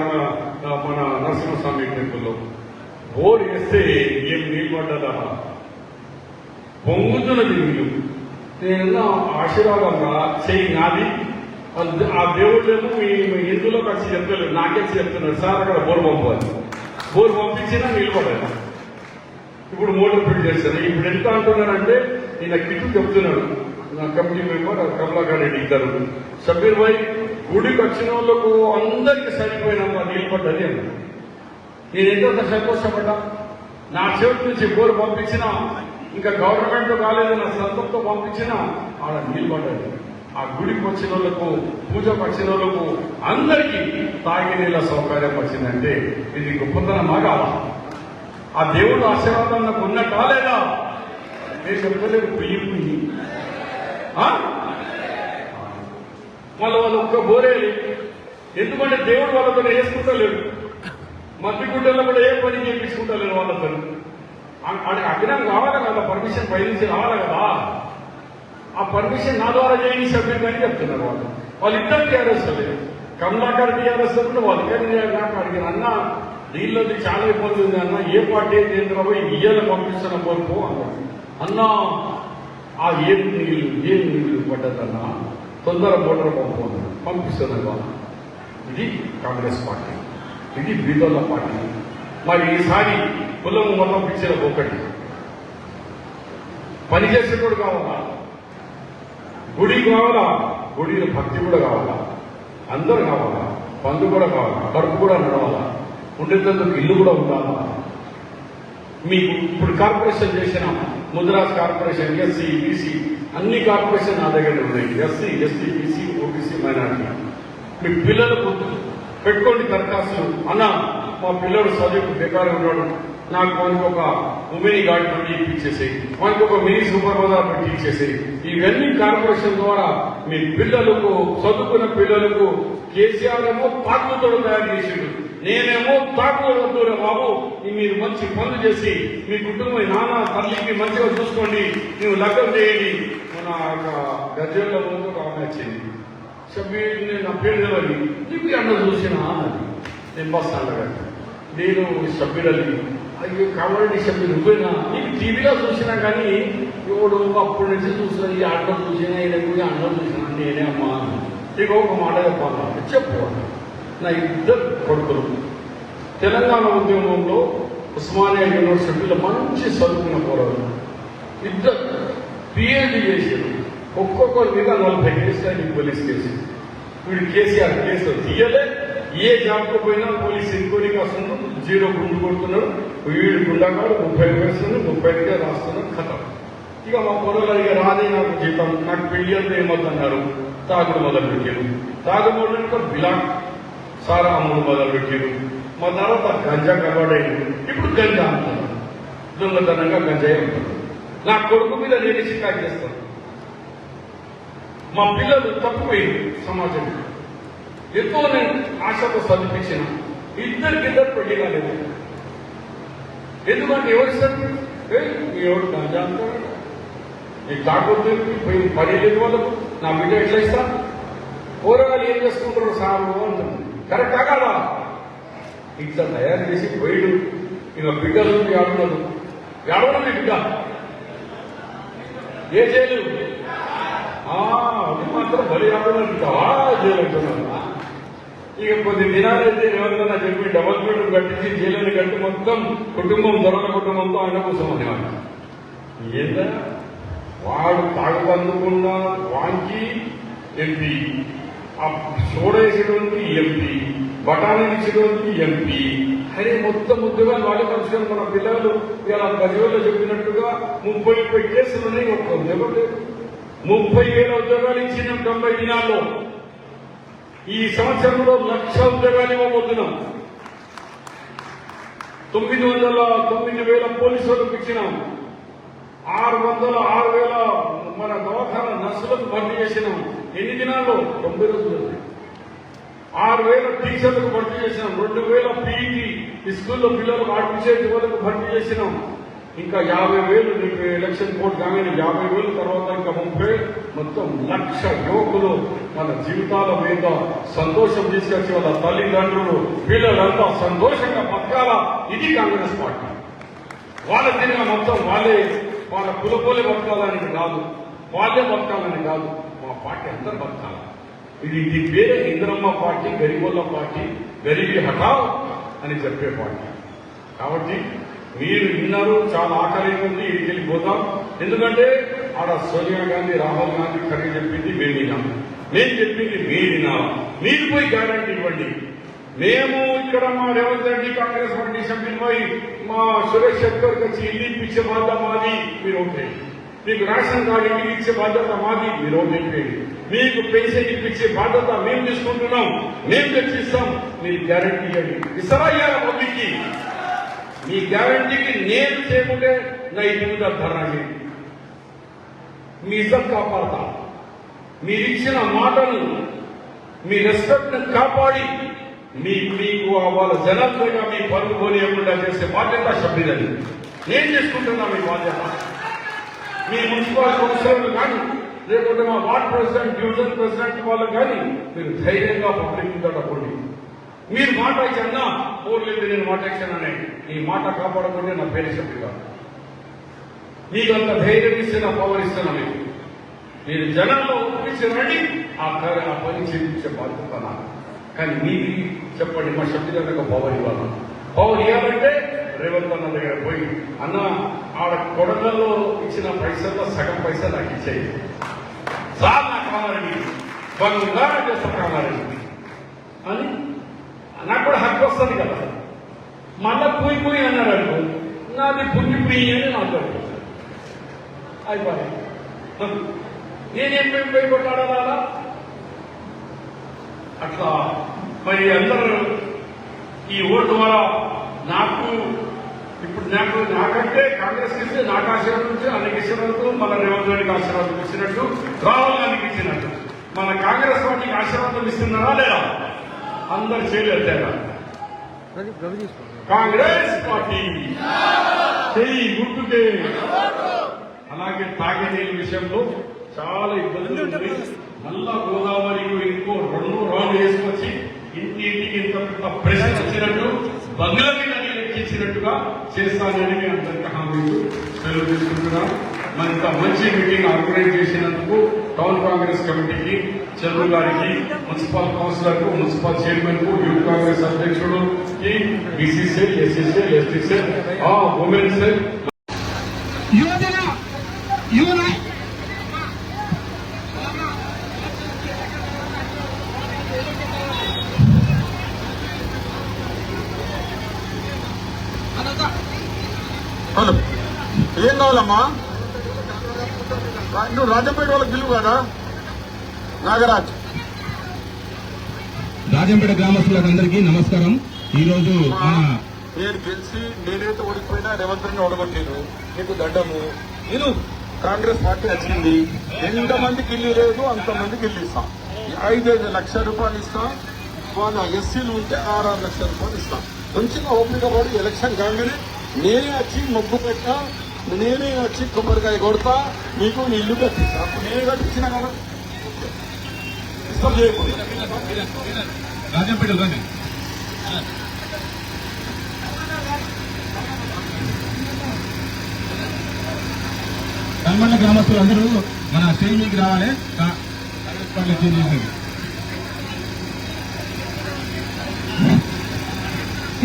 మన నరసింహస్వామి టెంపుల్లో బోర్ వేస్తే ఏం నీళ్ళు పడ్డదా? పొంగుతున్నది నీళ్ళు. నేను ఆశీర్వాదంగా చేయి నాది. ఆ దేవుళ్ళేమో మీ హిందువులోకి వచ్చి చెప్తలేదు, నాకేసి చెప్తున్నారు, సార్ అక్కడ బోర్ పంపాలి. బోర్ పంపించినా నిలబడాలి. ఇప్పుడు మోటార్ ఫిట్ చేస్తారు. ఇప్పుడు ఎంత అంటున్నారంటే, ఈయన కిట్టు చెప్తున్నాడు, నా కమిటీ మెంబర్ కమలాకర్ రెడ్డి ఇద్దరు, షబ్బీర్ భాయ్ గుడికి వచ్చిన వాళ్ళకు అందరికీ సరిపోయినా నిలబడ్డది అన్నారు. నేను ఎంత సంతోషపడ్డా. నా చేతి నుంచి బోర్ పంపించినా, ఇంకా గవర్నమెంట్ కాలేదు, నా సొంతంతో పంపించినా ఆడ నిలబడ్డది. ఆ గుడికి వచ్చిన వాళ్ళకు, పూజకు వచ్చిన వాళ్ళకు అందరికీ తాగి నీళ్ళ సౌకర్యం వచ్చిందంటే ఇది గొప్పతనమా కాదా? ఆ దేవుడు ఆశీర్వాదం నాకు ఉన్నట్టా లేదా? నేను చెప్పలేదు పుయ్యి వాళ్ళు ఒక్క బోరేది. ఎందుకంటే దేవుడు వాళ్ళతో వేసుకుంటలేడు. మధ్యగుడ్డల్లో కూడా ఏ పని చేయించుకుంటలేరు వాళ్ళతో. అగ్నం కావాలి కదా, పర్మిషన్ పైనుంచి రావాలి కదా. ఆ పర్మిషన్ నా ద్వారా చేయని సభ్యులు అని చెప్తున్నారు వాళ్ళు. వాళ్ళిద్దరు టీఆర్ఎస్ లేదు, కమలాకర్ టీఆర్ఎస్ కూడా వాళ్ళు. కానీ నాకు అడిగిన అన్న దీనిలోది చాలా ఇబ్బంది ఉంది అన్న, ఏ పార్టీ కేంద్రం పోయి ఇయ్యాల పంపిస్తున్న పోల్పో అన్నారు. అన్న ఆ ఏం నీళ్ళు పడ్డదన్నా, తొందర మోటార్ పంపిస్తున్నారు వాళ్ళు. ఇది కాంగ్రెస్ పార్టీ, ఇది బీదోళ్ళ పార్టీ. మరి ఈసారి కులం మొత్తం పిచ్చిన ఒకటి పనిచేసేటోడు కావాలా, గుడి కావాలా, గుడిలో భక్తి కూడా కావాలా, అందరూ కావాలా, పండు కూడా కావాలా, కడుపు కూడా నడవాలా, ఉండేందుకు ఇల్లు కూడా ఉండాలా. మీకు ఇప్పుడు కార్పొరేషన్ చేసిన ముద్రాజ్ కార్పొరేషన్, ఎస్సీ బీసీ అన్ని కార్పొరేషన్ నా దగ్గర ఉన్నాయి. SC ST BC OBC minority. మీ పిల్లలకు పెట్టుకోండి దరఖాస్తులు. అన్న మా పిల్లడు చదువుకు బేకారు ఉన్నాడు, నాకు మనకు ఒక ఉమెని గార్డ్ పెట్టి ఇప్పించేసేయి, మనకు ఒక మినీ సూపర్ బజార్ పెట్టి ఇచ్చేసేయి. ఇవన్నీ కార్పొరేషన్ ద్వారా మీ పిల్లలకు, చదువుకున్న పిల్లలకు కేసీఆర్ ఏమో తాకుతోడు తయారు చేసిండు, నేనేమో తాకుతోడు బాబు మీరు మంచి పనులు చేసి మీ కుటుంబం నాన్న తల్లికి మంచిగా చూసుకోండి, నువ్వు లగ్గం చేయండి. మన గజ్జల్లో ముందు ఒక ఆమె వచ్చింది, షబ్బీర్ నా పేరు తెలియదు, నీకు అన్న చూసినా నేను బస్ అన్నగా నేను షబ్బీర్ అలీ. అయ్యో కావాలండి షబ్బీర్ నువ్వేనా, నీకు టీవీలో చూసినా కానీ ఎవడు అప్పటి నుంచి చూసినా ఈ అన్నం చూసినా ఈయనకు అన్నం చూసినా నేనే అమ్మా. నీకు ఒక మాట చెప్పాలా, చెప్పు. నా ఇద్దరు కొడుకులు తెలంగాణ ఉద్యమంలో ఉస్మానియా యూనివర్సిటీలో మంచి చదువుకున్న పోరాడు, ఇద్దరు పిహెచ్డి చేశారు. ఒక్కొక్కరి మీద 40 కేసులు ఆయన పోలీస్ కేసు. వీడు కేసీఆర్ కేసు తీయలే, ఏ జాబ్కు పోయినా పోలీస్ ఎంక్వైరీ కాస్తున్నాడు, 0 గుండు కొడుతున్నాడు. వీడు గుండాగాడు 30 వేస్తున్నాడు, 35కే రాస్తున్నాడు, కథం. ఇక మా పొరలు అడిగారు, రాదే నాకు జీతం, నాకు పెళ్లి అంతా ఏమవుతున్నారు, తాగుడు మొదలు పెట్టారు. తాగుడు మొదలు బిలాక్ సారా అమ్ముడు మొదలు పెట్టారు. మా తర్వాత గంజా కనబడేది, ఇప్పుడు గంజా అంటున్నారు, దొంగతనంగా గంజాయి అంటున్నారు. నా కొడుకు మీద నేను షికాయతు చేస్తాను. మా పిల్లలు తప్పిపోయింది సమాజం, ఎంతో నేను ఆశతో చదివించిన, ఇద్దరికిద్దరు పెళ్లి కాలేదు. ఎందుకంటే ఎవరు గంజా అంటారు, నీకు తాగొద్దు పోయి పని లేదు వాళ్ళకు, నా బిడ్డ ఎట్లా ఇస్తా, కూరగాయలు ఏం చేసుకుంటారు సారు అంటుంది. కరెక్టా కాదా? ఇట్లా తయారు చేసి పోయిడు. ఇక బిడ్డలు ఏడున్నది, ఏడవడం బిడ్డ ఏ జైలు, అది మాత్రం బలి ఆడుతున్నా జైలు అంటున్నాను. ఇక కొద్ది దినాలైతే ఎవరికైనా చెప్పి డబల్ బెడ్రూమ్ కట్టించి జైలుని కట్టి మొత్తం కుటుంబం దొరల కుటుంబంతో ఆయన కోసం అనేవాడు. ఏందా వాడు తాగదందుకున్న వానికి ఎంపీ, ఆ సోడేసేటువంటి ఎంపీ, బఠానీ ఇచ్చేటువంటి ఎంపీ, అరే మొత్తం ఉద్యోగాలు వాళ్ళే పంచుకొని మన పిల్లలు ఇలా గజవల్లో చెప్పినట్టుగా 30 కేసులు ఉన్నాయి. ఒక్క ఉద్యోగం లేదు. 30,000 ఉద్యోగాలు ఇచ్చిన 90 దినాల్లో. ఈ సంవత్సరంలో 1,00,000 ఉద్యోగాలు ఇవ్వబోతున్నాం. 9,000 పోలీసులకు ఇచ్చినాం. 6,000 మన దవాఖాన నర్సులకు భర్తీ చేసినాం. ఎన్ని దినాల్లో? 90 రోజులు. 6,000 టీచర్లకు భర్తీ చేసినాం. 2,000 పీఈటీ స్కూల్లో పిల్లలకు ఆర్టిఫిషియల్ వాళ్ళకు భర్తీ చేసినాం. ఇంకా 50,000 నీకు ఎలక్షన్ కోడ్ కానీ 50,000 తర్వాత ఇంకా 30, మొత్తం 1,00,000 యువకులు మన జీవితాల మీద సంతోషం తీసుకొచ్చి వాళ్ళ తల్లిదండ్రులు పిల్లలంతా సంతోషంగా బతకాల. ఇది కాంగ్రెస్ పార్టీ. వాళ్ళ తిరిగి మొత్తం వాళ్ళ కులపోలే బతకాలని కాదు, వాళ్ళే బతకాలని కాదు, మా పార్టీ అందరూ బతకాలి. ఇది పేరే ఇందిరమ్మ పార్టీ, గరీబోళ్ళ పార్టీ, గరీబీ హఠావ్ అని చెప్పే పార్టీ. కాబట్టి మీరు విన్నారు, చాలా ఆకలి ఉంది, ఇంటికి వెళ్ళిపోతాం. ఎందుకంటే ఆడ సోనియా గాంధీ, రాహుల్ గాంధీ ఖర్గే చెప్పింది మేము విన్నాం, మేము చెప్పింది మీరు వినాలా. మీరు పోయి గ్యారంటీ ఇవ్వండి. మేము ఇక్కడ మా రేవంత్ రెడ్డి కాంగ్రెస్ పార్టీ సభ్యులు పోయి మా సురేష్ శెట్కర్ వచ్చి ఇల్లు ఇప్పించే బాధ్యత మాది, మీరు ఓటేయండి. మీకు రేషన్ కార్డు ఇంటికి ఇచ్చే బాధ్యత మాది, మీరు ఓటేయండి. మీకు పెన్షన్ ఇప్పించే బాధ్యత మేము తీసుకుంటున్నాం, మేము తెచ్చిస్తాం, మీరు గ్యారంటీ ఇవ్వండి. ఇసరయ్యాల పబ్లిక్కి మీ గ్యారంటీకి నేను చేయకుంటే నా ఇంటి మీద ధరండి. మీ ఇజ్జత్ కాపాడతా. మీరిచ్చిన మాటను, మీ రెస్పెక్ట్ ను కాపాడి మీకు వాళ్ళ జనాలుగా మీ పరుగు పోనీయకుండా చేసే బాధ్యత సభ్యులని నేను చేసుకుంటున్నా. మీ బాధ్యత మీ మున్సిపల్ కౌన్సిలర్లు కానీ, లేకుంటే మా వార్డ్ ప్రెసిడెంట్, డివిజన్ ప్రెసిడెంట్ వాళ్ళు కానీ మీరు ధైర్యంగా పబ్లిక్ మీద డబ్బుండి మీరు మాట ఇచ్చన్నా పోర్లేదు, నేను మాట ఇచ్చానని ఈ మాట కాపాడకుంటే నా పేరు సభ్యు కాదు. మీకు అంత ధైర్యం ఇస్తే నా పవర్ ఇస్తాను. మీరు జనంలో ఒప్పించారండి, ఆ పని చేయించే బాధ్యత నాకు. కానీ మీకు చెప్పండి, మా సభ్యులకు పవర్ ఇవ్వాలి. పవర్ ఇవ్వాలంటే రేవంత్ అన్న దగ్గర పోయి, అన్న ఆడ కొడగల్లో ఇచ్చిన పైసల్లో సగం పైసలు నాకు ఇచ్చేయి సార్, నాకు కావాలండి, బంగారం చేస్తా కావాలండి అని నాకు కూడా హక్కు వస్తుంది కదా. మళ్ళా పోయి అన్నాడు అనుకో, నాది పుంజి అని మాట్లాడుతున్నాను. అయిపోయి నేనేం పోయి కొట్టాడా. అట్లా మరి అందరూ ఈ ఓటు ద్వారా నాకు ఇప్పుడు నాకంటే కాంగ్రెస్ ఇస్తే నాకు ఆశీర్వాదం ఇచ్చి అన్నకి ఇచ్చినట్టు మన రేవంత్ రెడ్డికి ఆశీర్వాదం ఇచ్చినట్టు రాహుల్ గాంధీకి ఇచ్చినట్టు మన కాంగ్రెస్ పార్టీకి ఆశీర్వాదం ఇస్తున్నారా లేదా? అందరు చేయలేదా? కాంగ్రెస్ పార్టీ చెయ్యి గుర్తుకే. అలాగే తాగే నీళ్ళ విషయంలో చాలా ఇబ్బందులు ఉంది. నల్ల గోదావరికి ఇంకో 2 రౌండ్ వేసుకొచ్చి ఇంటింటికి ఇంత పెద్ద ప్రశ్న వచ్చినట్టు బంగ్లా మీద ఎక్కించినట్టుగా చేస్తానని మీ అందరికీ హామీలు సెలవు తీసుకుంటున్నాం. మరింత మంచి మీటింగ్ ఆర్గనైజ్ చేసినందుకు టౌన్ కాంగ్రెస్ కమిటీకి, చంద్రు గారికి, మున్సిపల్ కౌన్సిలర్ కు, మున్సిపల్ చైర్మన్ కు, యూత్ కాంగ్రెస్ అధ్యక్షుడు బీసీసీఎల్, ఎస్సీసీఎల్, ఎస్టీసీఎల్, ఉమెన్స్ యువజన యువన హలో, ఏం కావాలమ్మా? నువ్వు రాజంపేట వాళ్ళకి పిలువు కదా. నాగరాజ్, రాజంపేట గ్రామస్తులకు అందరికీ నమస్కారం. ఈ రోజు నేను గెలిచి నేనైతే ఓడిపోయినా రేవంత్ రెడ్డిని ఓడగొట్టాను. నీకు దండము. నేను కాంగ్రెస్ పార్టీ వచ్చింది. ఎంతమందికి ఇల్లు లేదు అంతమందికి ఇల్లు ఇస్తాం. 5-5 లక్షల రూపాయలు ఇస్తాం. వాళ్ళ ఎస్సీలు ఉంటే 6-6 లక్షల రూపాయలు ఇస్తాం. మంచిగా ఓపిక పడి ఎలక్షన్ కాగానే నేనే వచ్చి మొగ్గు పెట్టా, నేనే వచ్చి కొబ్బరికాయ కొడతా, మీకు ఇల్లు కట్టిస్తా. అప్పుడు నేనే కట్టించినా కదా. ఇష్టం చేయకుండా రాజంపేట కల్మండ గ్రామస్తులు అందరూ మన స్టేజీకి రావాలి. కాంగ్రెస్ పార్టీ చేసేది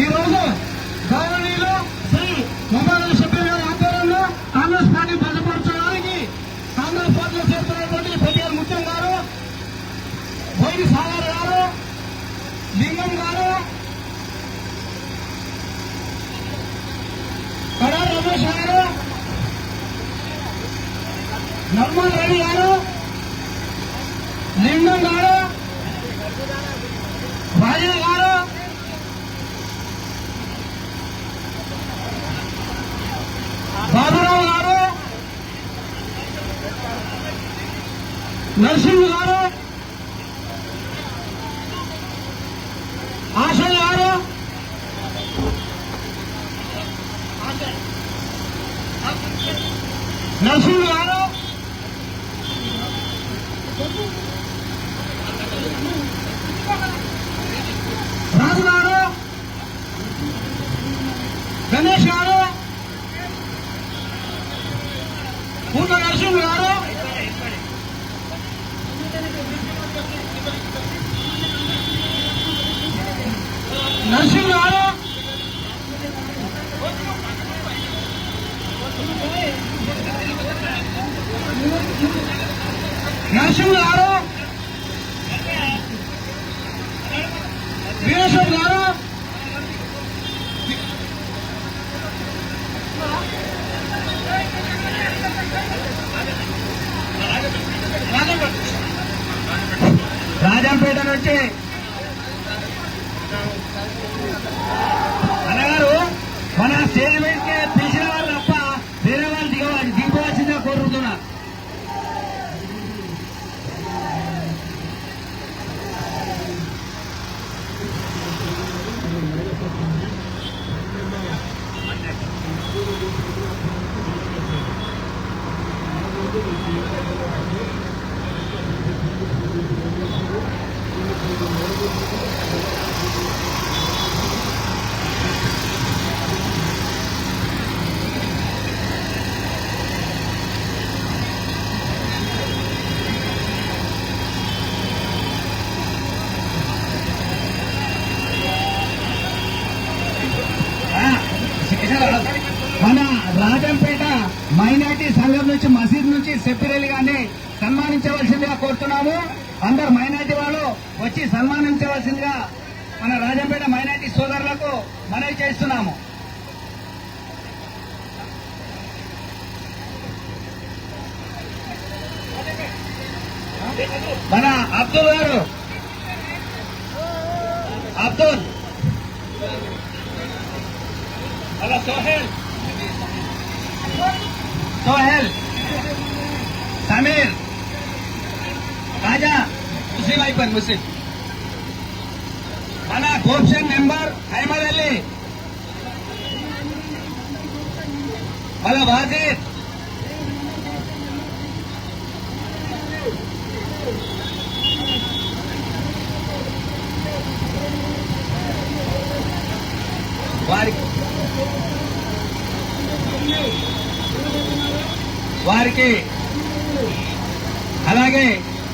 ఈ రోజు గౌరవనీయులు శ్రీ మొహమ్మద్ షఫీ గారి ఆధ్వర్యంలో కాంగ్రెస్ పార్టీ బలపరచడానికి కాంగ్రెస్ పార్టీలో చేరుతున్నటువంటి పెద్దియార్ ముత్యం గారు, బోయిని సాగర్ గారు, లింగం గారు, కడా రమేష్ గారు, నర్మల్ రెడ్డి గారు, లింగం గారు, రాజయ్య గారు, బాబురావు గారు, నరసింహ గారు, ఆశయ్ గారు, నరసింహ గారు, రాజు గారు, గణేష్ గారు, పూర్ణ నరసింహ గారు, నరసింహ గారు, నరసింహ గారు, వీరేశ్వర్ గారు, రాజంపేట నుంచి అన్నగారు మన స్టేజ్ మీదకి పిలిచిన వాళ్ళు తప్ప వేరే వాళ్ళు దిగిపోవాల్సిందిగా కోరుతున్నా. మన రాజంపేట మైనార్టీ సంఘం నుంచి మసీద్ నుంచి సెప్పిరెల్లి గారిని సన్మానించవలసిందిగా కోరుతున్నాము. అందరు మైనార్టీ వాళ్ళు వచ్చి సన్మానించవలసిందిగా మన రాజంపేట మైనార్టీ సోదరులకు మనవి చేస్తున్నాము. మన అబ్దుల్ గారు అబ్దుల్, హలో సోహెల్, సమీర్, రాజా, ముస్లిం అయిపోయింది ముస్లిం. మన కోఆప్షన్ మెంబర్ అహ్మద్ అలీ, మన వాజిద్, వారికి అలాగే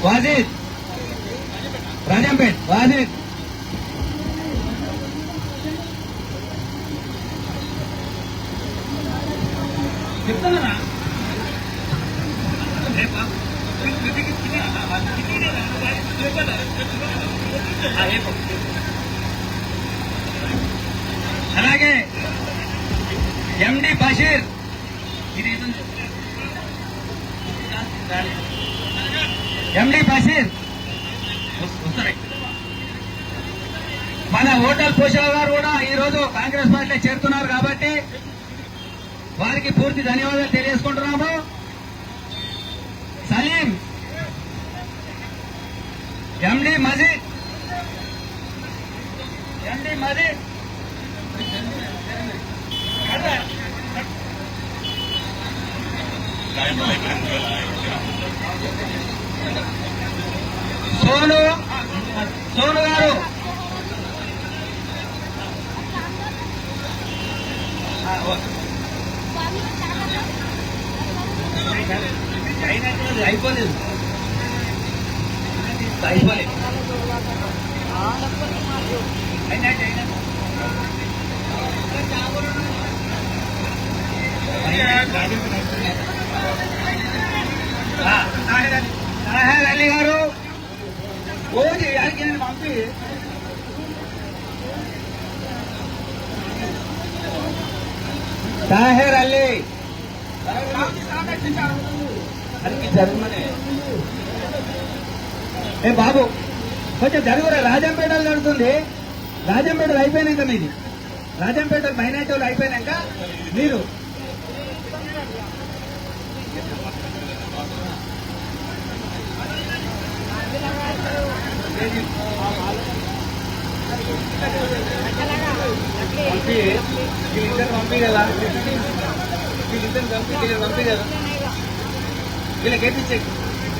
వాజిద్, రాజంపేట్ వాజిద్, చెప్తానా అలాగే ఎండి బషీర్, ఎండి బషీర్ మన హోటల్ పోషాల గారు కూడా ఈ రోజు కాంగ్రెస్ పార్టీలో చేరుతున్నారు కాబట్టి వారికి పూర్తి ధన్యవాదాలు తెలియజేసుకుంటున్నాము. సలీం, ఎండి మజీద్, సోను గారు, అయిపోలేదు అలీ గారు ఓజీ యాడికి పంపి తాహెర్ అలీ జరగమనే ఏ బాబు కొంచెం జరుగురా. రాజంపేటలో జరుగుతుంది. రాజంపేటలు అయిపోయినాక మీది రాజంపేటలు మైనార్టీలు అయిపోయినాక మీరు పంపి కదా పంపి కదా వీళ్ళకి వేయించే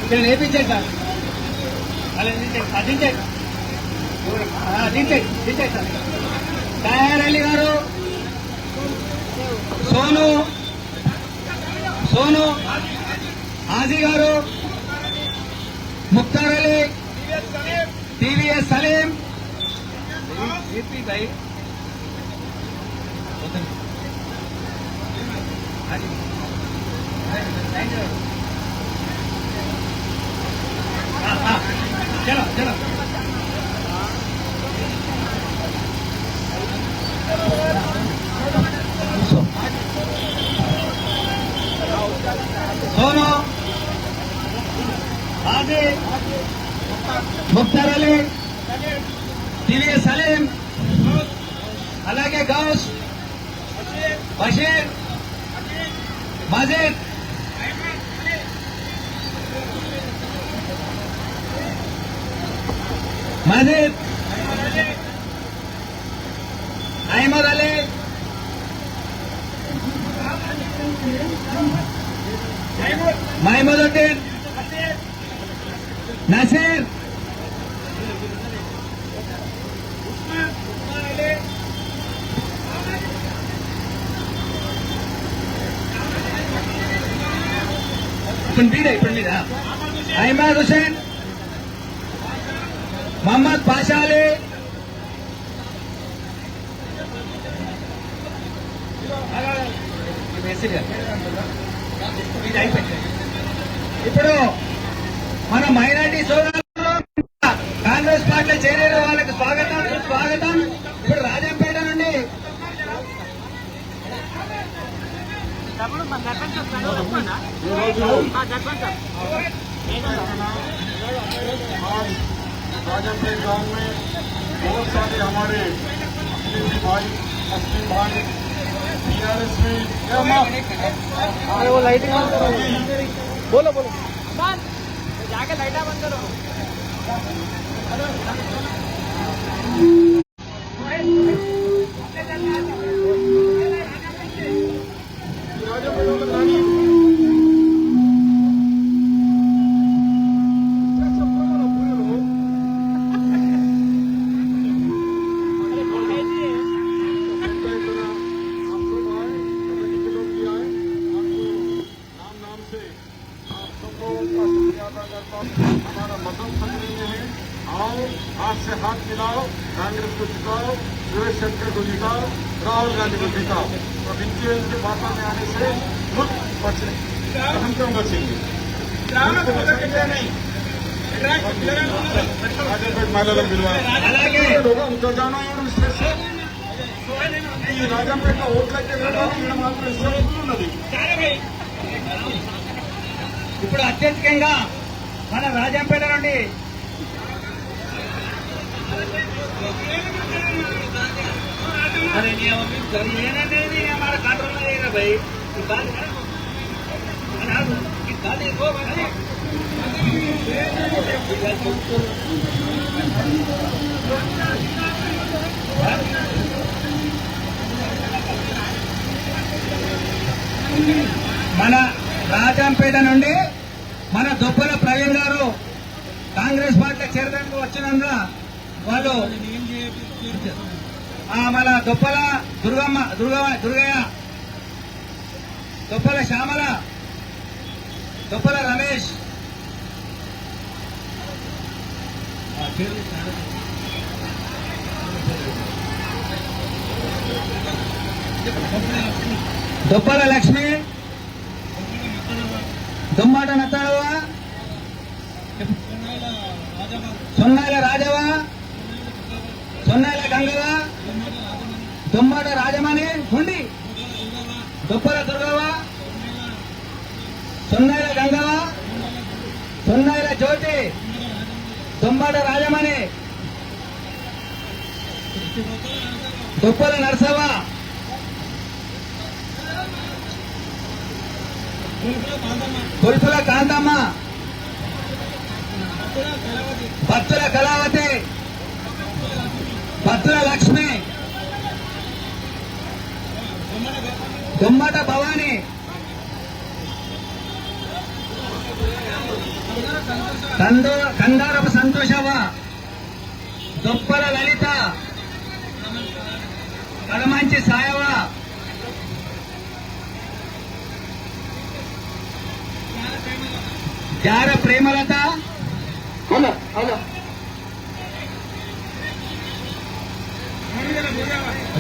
వీళ్ళని వేయించాక తాహెర్ అలీ గారు, సోను ఆజీ గారు, ముక్తార్ అలీ, టీవీఎస్ సలీం, చలో చలో సోను ఆజీ, ముక్తార్ అలీ, టీవీఎస్ సలీం, అలాగే గౌస్, బషీర్, మజీద్, అహ్మద్ అలీ, మహమూదుద్దీన్, నసీర్, ఇప్పుడు మీద అహ్మద్ హుసేన్, మొహమ్మద్ పాషా అలీ, ఇప్పుడు మన మైనార్టీ సోదరులు కాంగ్రెస్ పార్టీలో చేరిన వాళ్ళకి స్వాగతం. ఇప్పుడు రాజంపేట నుండి राजमपेट गांव में बहुत सारे हमारे मुस्लिम भाई टीआरएस में क्या अरे वो लाइटिंग बंद करो, बोलो बोलो जाके लाइटा बंद करो। हमारा मदद करने में है। आओ हाथ से हाथ मिलाओ, कांग्रेस को जिताओ, सुरेश शंकर को जिताओ, राहुल गांधी को जिताओ। अब इनके बातों में आने से मुल्क बचे, हम क्यों बचेंगे? మహిళలకు విలువ ఇంకా జానా ఈ రాజంపేట ఓట్లయితే ఈయన మాత్రం ఉన్నది. ఇప్పుడు అత్యధికంగా మన రాజంపేట నుండి हमारा कंट्रोल में रहेगा भाई। మన రాజంపేట నుండి మన దొబ్బల ప్రవీణ్ గారు కాంగ్రెస్ పార్టీ చేరడానికి వచ్చినందున వాళ్ళు మన దొబ్బల దుర్గయ్య, దొబ్బల శ్యామల, దొబ్బల రమేష్, దొబ్బల లక్ష్మి, దుమ్మాట నత్తడవ, సొన్నాయిల రాజవ, సొన్నాయిల గంగవ, దుమ్మాట రాజమణి ఉండి, దొబ్బల దుర్గవ, సొన్నాయిల గంగవ, సొన్నాయిల జ్యోతి, దుమ్మాట రాజమణి, దొబ్బల నరసవ, కొల్పుల కాంతమ్మ, భక్తుల కళావతి, భక్తుల లక్ష్మి, దుమ్మట భవాని, కందారపు సంతోషవ, దొప్పల లలిత, కడమంచి సాయవ, జార ప్రేమలత,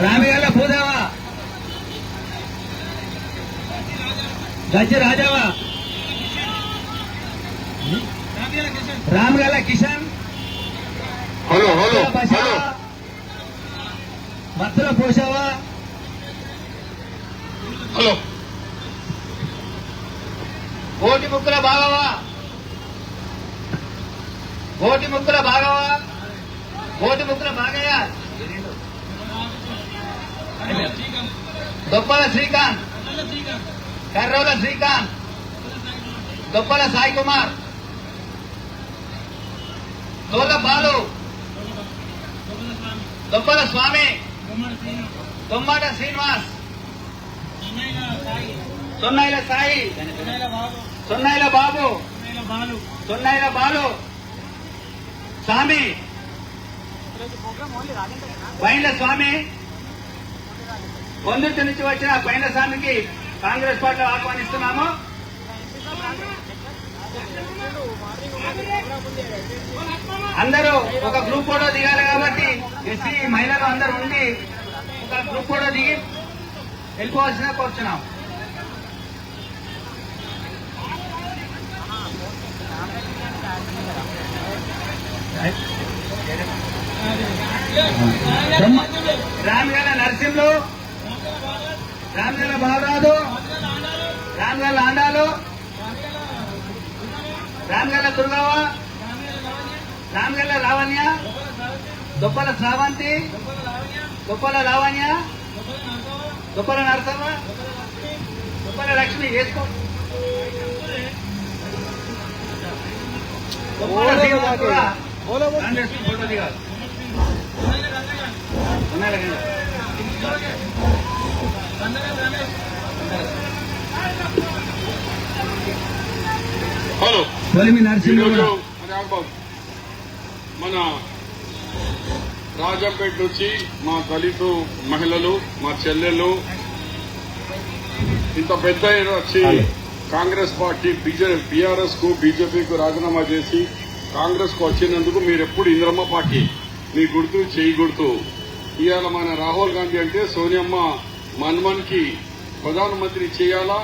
రామిగల్ల భూదేవ, గజ్జి రాజవ, రామగల్ల కిషన్, మత్తుల పోషవ, ఓటి ముక్కుల భాగవ, ఓటి ముక్కుల భాగవ, ఓటి ముక్కుల భాగయ్య, దొప్పల శ్రీకాంత్, కర్రోల శ్రీకాంత్, దొప్పల సాయి కుమార్, తోల బాలు, దొప్పల స్వామి, దొమ్మాట శ్రీనివాస్, సొన్నాయిల సాయి, సొన్నాయిల బాబు, సొన్నాయిల బాలు, స్వామి, పైండ్ల స్వామి, పొందుర్తి నుంచి వచ్చిన పైండ్ల స్వామికి కాంగ్రెస్ పార్టీలో ఆహ్వానిస్తున్నాము. అందరూ ఒక గ్రూప్ ఫోటో దిగాలి కాబట్టి ఎస్సీ మహిళలు అందరూ ఉండి ఒక గ్రూప్ ఫోటో దిగి వెళ్ళిపోవాల్సిన కోరుతున్నాం. రామగల్ల నరసింహులు, రామగల్ల బాలరాజు, రామగల్ల ఆండాలు, రామగల్ల దుర్గవ్వ, నామగల్ల లావణ్య, దొప్పల శ్రావంతి, దొప్పల లావణ్య, దొప్పల నరసమ్మ, దొప్పల లక్ష్మి వేసుకో. దొప్పల శ్రీనివాస్ కూడా కాంగ్రెస్ ఫోటో దిగాలి. హలో కొలిమి నరసింహ ఈరోజు మన రాజంపేట నుంచి మా దళిత మహిళలు, మా చెల్లెళ్ళు ఇంత పెద్ద ఎత్తున వచ్చి కాంగ్రెస్ పార్టీ బీఆర్ఎస్ కు బీజేపీకి రాజీనామా చేసి కాంగ్రెస్ కు వచ్చినందుకు మీరు ఎప్పుడు ఇంద్రమ్మ పార్టీ మీ గుర్తు చేయి గుర్తు. ఇవాళ మన రాహుల్ గాంధీ అంటే సోనియమ్మ మన్మన్ కి ప్రధానమంత్రి చేయాలా.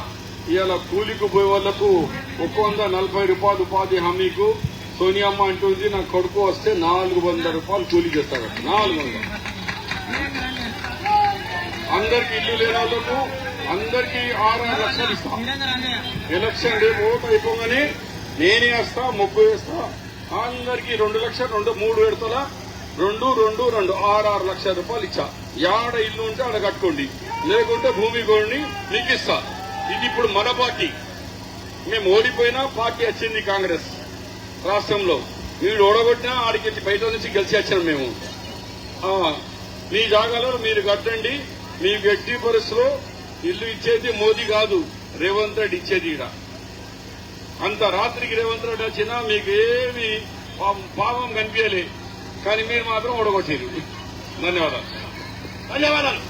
ఇవాళ కూలికి పోయే వాళ్లకు 140 రూపాయలు ఉపాధి హామీకు సోనియమ్మ అంటుంది నా కొడుకు వస్తే 400 రూపాయలు కూలి చేస్తారు. 400. అందరికి ఇల్లు లేని వాళ్ళకు అందరికి 6 లక్షలు ఇస్తా. ఎలక్షన్ రేపు ఓటు అయిపోగానే నేనే వస్తా, 30 వేస్తా. అందరికి 2 లక్షలు 3 పెడతా. 2 6 లక్షల రూపాయలు ఇచ్చా. యాడ ఇల్లు ఉంటే ఆడ కట్టుకోండి, లేకుంటే భూమి కొని మీకు ఇస్తా. ఇది ఇప్పుడు మన పార్టీ. మేము ఓడిపోయినా పార్టీ వచ్చింది కాంగ్రెస్ రాష్ట్రంలో. మీరు ఓడగొట్టినా ఆడికి బయట నుంచి గెలిచి వచ్చాం మేము. మీ జాగాలో మీరు కట్టండి. మీ వ్యక్తి పరిస్థితిలో ఇల్లు ఇచ్చేది మోదీ కాదు, రేవంత్ రెడ్డి ఇచ్చేది. ఈడ అంత రాత్రికి రేవంత్ రెడ్డి వచ్చినా మీకు ఏమి పాపం కనిపించలే, కానీ మీరు మాత్రం ఓడగొట్టారు. ధన్యవాదాలు.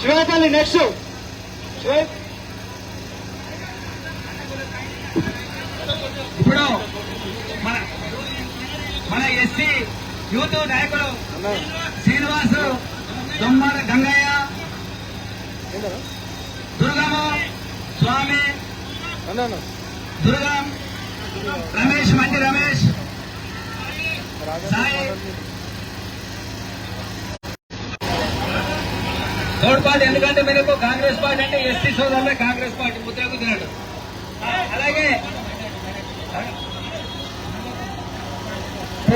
శివపల్లి నెక్స్ట్. ఇప్పుడు మన ఎస్సీ యూత్ నాయకుడు శ్రీనివాస్, దొమ్మాల గంగయ్య, దుర్గము స్వామి, దుర్గం రమేష్, మంచి రమేష్, సాయి థర్డ్ పార్టీ. ఎందుకంటే మీకు కాంగ్రెస్ పార్టీ అంటే ఎస్టీ సోదరులే కాంగ్రెస్ పార్టీ ముద్ర కుదిరాడు. అలాగే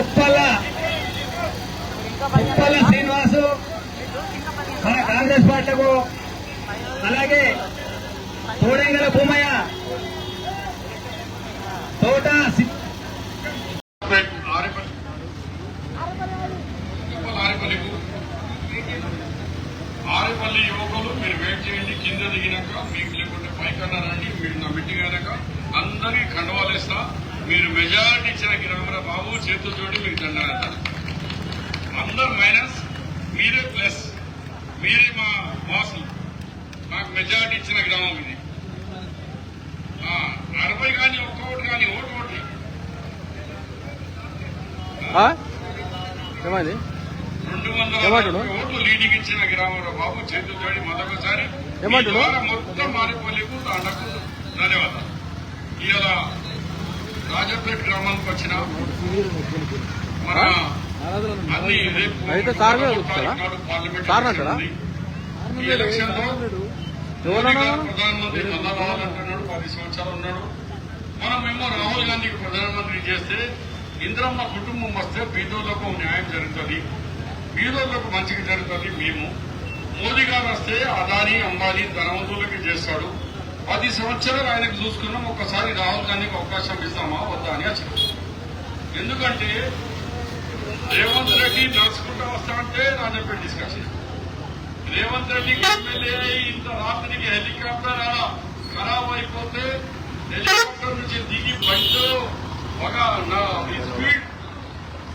ఉప్పల్ల శ్రీనివాసు మన కాంగ్రెస్ పార్టీకు, అలాగే తోడేంగల భూమయ్య, తోట ఆరేపల్లి యువకులు మీరు వెయిట్ చేయండి. కింద దిగినాక మీకు లేకుంటే పైకన్నా రండి. మీరు నా మీటింగ్ అయినాక అందరికీ కండవాలు ఇస్తా. మీరు మెజారిటీ ఇచ్చిన గిరామరా బాబు చేతులు చూడి మీకు దండాలేస్తారు. అందరు మైనస్, మీరే ప్లస్. మీరే మా బాసులు. మాకు మెజారిటీ ఇచ్చిన గ్రామం ఇది. 60 కానీ ఒక్క ఓటు కానీ ఓటు 240 ఓట్లు లీడింగ్ ఇచ్చిన గిరామరా బాబు చేతులు చూడి మరొకసారి మొత్తం మారిపోలేకు తాండకు ధన్యవాదాలు. ఇవాళ రాజపేట గ్రామానికి వచ్చిన మన అన్ని రేపు పార్లమెంట్ ఎలక్షన్ లో ప్రధానమంత్రి కావాలంటున్నాడు. 10 సంవత్సరాలు ఉన్నాడు. మనమేమో రాహుల్ గాంధీకి ప్రధానమంత్రి చేస్తే ఇంద్రమ్మ కుటుంబం వస్తే బీదోళ్లకు న్యాయం జరుగుతుంది, బీదోళ్లకు మంచిగా జరుగుతుంది. మేము మోదీ గారు వస్తే అదానీ అంబానీ ధనవంతులకి చేస్తాడు. 10 సంవత్సరాలు ఆయనకు చూసుకున్నాం. ఒక్కసారి రాహుల్ గాంధీకి అవకాశం ఇస్తామా వద్దా అని వచ్చాం. ఎందుకంటే రేవంత్ రెడ్డి నడుచుకుంటూ వస్తా అంటే రాజంపేట తీసుకొచ్చింది. రేవంత్ రెడ్డికి ఎమ్మెల్యే ఇంత రాత్రికి హెలికాప్టర్ ఖరాబ్ అయిపోతే హెలికాప్టర్ నుంచి దిగి బండిలో ఒక స్పీడ్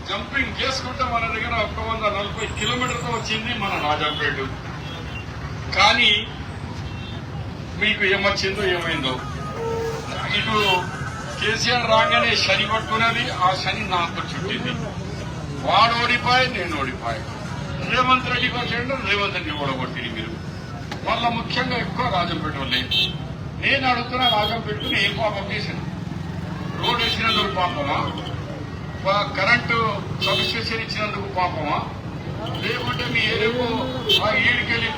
జంపింగ్ చేసుకుంటే మన దగ్గర 140 కిలోమీటర్తో వచ్చింది మన రాజంపేట. కానీ మీకు ఏమొచ్చిందో ఏమైందో. ఇటు కేసీఆర్ రాగానే శని పట్టుకున్నది, ఆ శని నాకు చుట్టింది. వాడు ఓడిపోయి, నేను ఓడిపోయి. రేవంత్ రెడ్డికి వచ్చేయండి, రేవంత్ రెడ్డి ఓడగొట్టింది మీరు. వాళ్ళ ముఖ్యంగా ఎక్కువ రాజంపేట వాళ్ళే. నేను అడుగుతున్నా, రాజంపేటకు ఏం పాపం చేశాను? రోడ్ వేసినందుకు పాపమా? కరెంటు సబ్ స్టేషన్ ఇచ్చినందుకు పాపమా? లేకుంటే మీ ఏరియాకు ఆ ఈడికెళ్ళి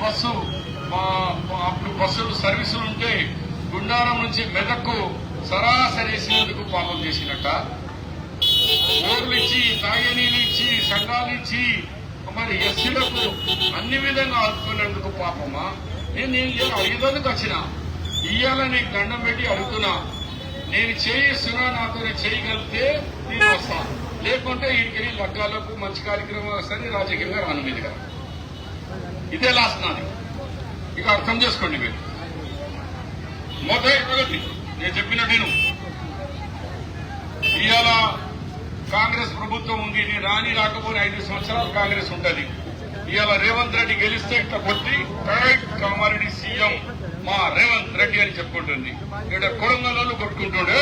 అప్పుడు బస్సులు సర్వీసులు ఉంటే గుండారం నుంచి మెదక్కు సరాసరి వేసినందుకు పాపం చేసినట్ట, ఓట్లు ఇచ్చి తాగే నీళ్ళు ఇచ్చి సంఘాలు ఇచ్చి మరి ఎస్సీలకు అన్ని విధంగా ఆదుకునేందుకు పాపమా? నేను అడిగేందుకు వచ్చిన ఇయ్యాల నీకు దండం పెట్టి అడుగుతున్నా. నేను చేయిస్తున్నా, నాతో చేయగలిగితే నేను వస్తాను, లేకుంటే వీడికి లగ్గాలకు మంచి కార్యక్రమాలు వస్తాయి, రాజకీయంగా రాను మీదుగా. ఇదే లాస్ట్ నాది. ఇక అర్థం చేసుకోండి మీరు. మొదటి ప్రగతి నేను చెప్పినట్టు నేను ఇవాళ కాంగ్రెస్ ప్రభుత్వం ఉంది. నేను రాకపోయిన 5 సంవత్సరాలు కాంగ్రెస్ ఉంటది. ఇవాళ రేవంత్ రెడ్డి గెలిస్తే ఇట్లా కొట్టి డైరెక్ట్ కామారెడ్డి సీఎం మా రేవంత్ రెడ్డి అని చెప్పుకుంటుంది. ఇక్కడ కొడంగల్లో కొట్టుకుంటుండే